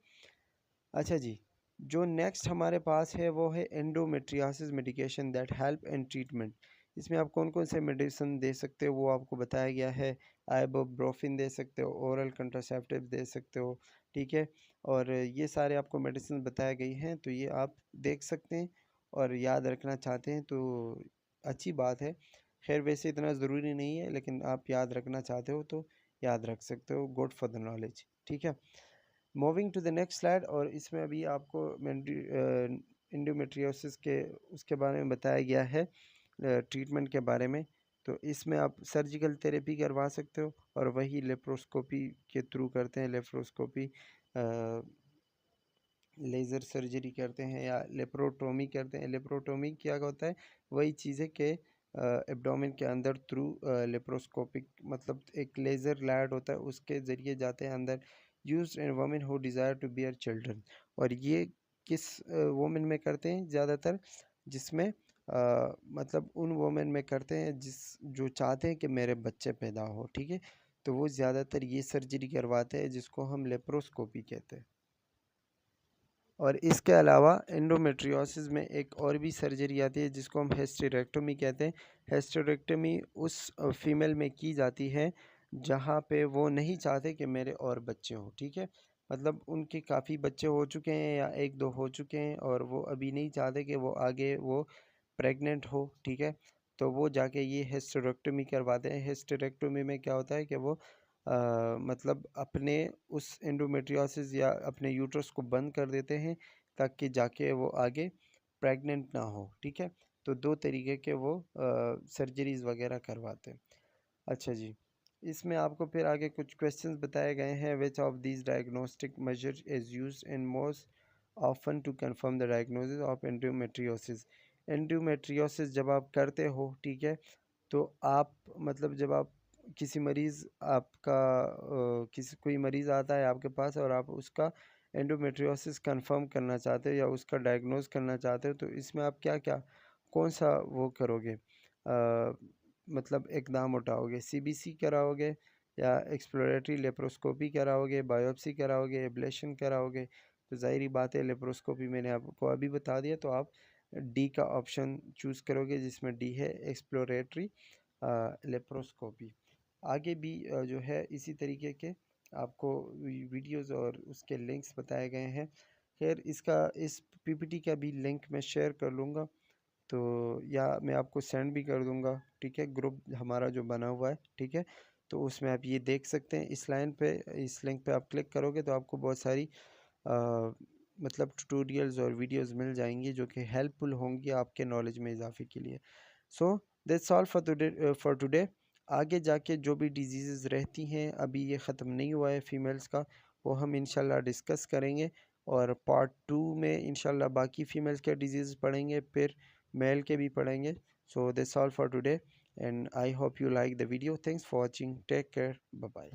Speaker 1: अच्छा जी, जो नेक्स्ट हमारे पास है वो है endometriosis medication that help and treatment. इसमें आप कौन कौन से मेडिसिन दे सकते हो वो आपको बताया गया है। आइबुप्रोफेन दे सकते हो, ओरल कंट्रासेप्टिव दे सकते हो, ठीक है, और ये सारे आपको मेडिसिन बताए गई हैं, तो ये आप देख सकते हैं और याद रखना चाहते हैं तो अच्छी बात है। खैर वैसे इतना ज़रूरी नहीं है, लेकिन आप याद रखना चाहते हो तो याद रख सकते हो, गुड फॉर द नॉलेज, ठीक है। Moving to the next slide, और इसमें अभी आपको इंडोमेट्रियोसिस के उसके बारे में बताया गया है, ट्रीटमेंट के बारे में। तो इसमें आप सर्जिकल थेरेपी करवा सकते हो, और वही लेप्रोस्कोपी के थ्रू करते हैं। लेप्रोस्कोपी लेज़र सर्जरी करते हैं या लेप्रोटोमी करते हैं। लेप्रोटोमी क्या होता है, वही चीज़ है कि एब्डोमेन के अंदर थ्रू लेप्रोस्कोपिक, मतलब एक लेज़र लाइट होता है उसके ज़रिए जाते हैं अंदर। Used in women who desire to bear children, और ये किस वुमेन में करते हैं ज़्यादातर, जिसमें मतलब उन वुमेन में करते हैं जो चाहते हैं कि मेरे बच्चे पैदा हो, ठीक है, तो वो ज़्यादातर ये सर्जरी करवाते हैं जिसको हम लेप्रोस्कोपी कहते हैं। और इसके अलावा एंडोमेट्रियोसिस में एक और भी सर्जरी आती है जिसको हम हिस्टेरेक्टोमी कहते हैं। हिस्टेरेक्टोमी उस फीमेल में की जाती है जहाँ पे वो नहीं चाहते कि मेरे और बच्चे हों, ठीक है, मतलब उनके काफ़ी बच्चे हो चुके हैं या एक दो हो चुके हैं, और वो अभी नहीं चाहते कि वो आगे वो प्रेग्नेंट हो, ठीक है, तो वो जाके ये हिस्टेरेक्टोमी करवाते हैं। हिस्टेरेक्टोमी में क्या होता है कि वो मतलब अपने उस एंडोमेट्रियोसिस या अपने यूट्रस को बंद कर देते हैं ताकि जाके वो आगे प्रेग्नेंट ना हो, ठीक है, तो दो तरीके के वो सर्जरीज़ वगैरह करवाते हैं। अच्छा जी, इसमें आपको फिर आगे कुछ क्वेश्चंस बताए गए हैं। Which of these diagnostic measure is used in most often to confirm the diagnosis of endometriosis. Endometriosis जब आप करते हो, ठीक है, तो आप मतलब जब आप किसी मरीज़ आपका किसी कोई मरीज़ आता है आपके पास और आप उसका एंडोमेट्रियोसिस कंफर्म करना चाहते हो या उसका डायग्नोज करना चाहते हो, तो इसमें आप क्या क्या कौन सा वो करोगे, मतलब इकदाम उठाओगे। सीबीसी कराओगे या एक्सप्लोरेटरी लेप्रोस्कोपी कराओगे, बायोप्सी कराओगे, एब्लेशन कराओगे। तो ज़ाहिरी बात है लेप्रोस्कोपी मैंने आपको अभी बता दिया, तो आप डी का ऑप्शन चूज़ करोगे जिसमें डी है एक्सप्लोरेटरी लेप्रोस्कोपी। आगे भी जो है इसी तरीके के आपको वीडियोस और उसके लिंक्स बताए गए हैं। खैर इसका इस पीपीटी का भी लिंक मैं शेयर कर लूँगा, तो या मैं आपको सेंड भी कर दूँगा, ठीक है, ग्रुप हमारा जो बना हुआ है, ठीक है, तो उसमें आप ये देख सकते हैं। इस लाइन पे इस लिंक पे आप क्लिक करोगे तो आपको बहुत सारी मतलब ट्यूटोरियल्स और वीडियोस मिल जाएंगी जो कि हेल्पफुल होंगी आपके नॉलेज में इजाफे के लिए। सो दैट्स ऑल फॉर टुडे। आगे जाके जो भी डिजीज़ रहती हैं, अभी ये ख़त्म नहीं हुआ है फीमेल्स का, वो हम इंशाल्लाह डिस्कस करेंगे, और पार्ट 2 में इंशाल्लाह बाकी फीमेल्स के डिजीज़ पढ़ेंगे, फिर मेल के भी पढ़ेंगे। So that's all for today, and I hope you like the video. Thanks for watching, take care, bye bye.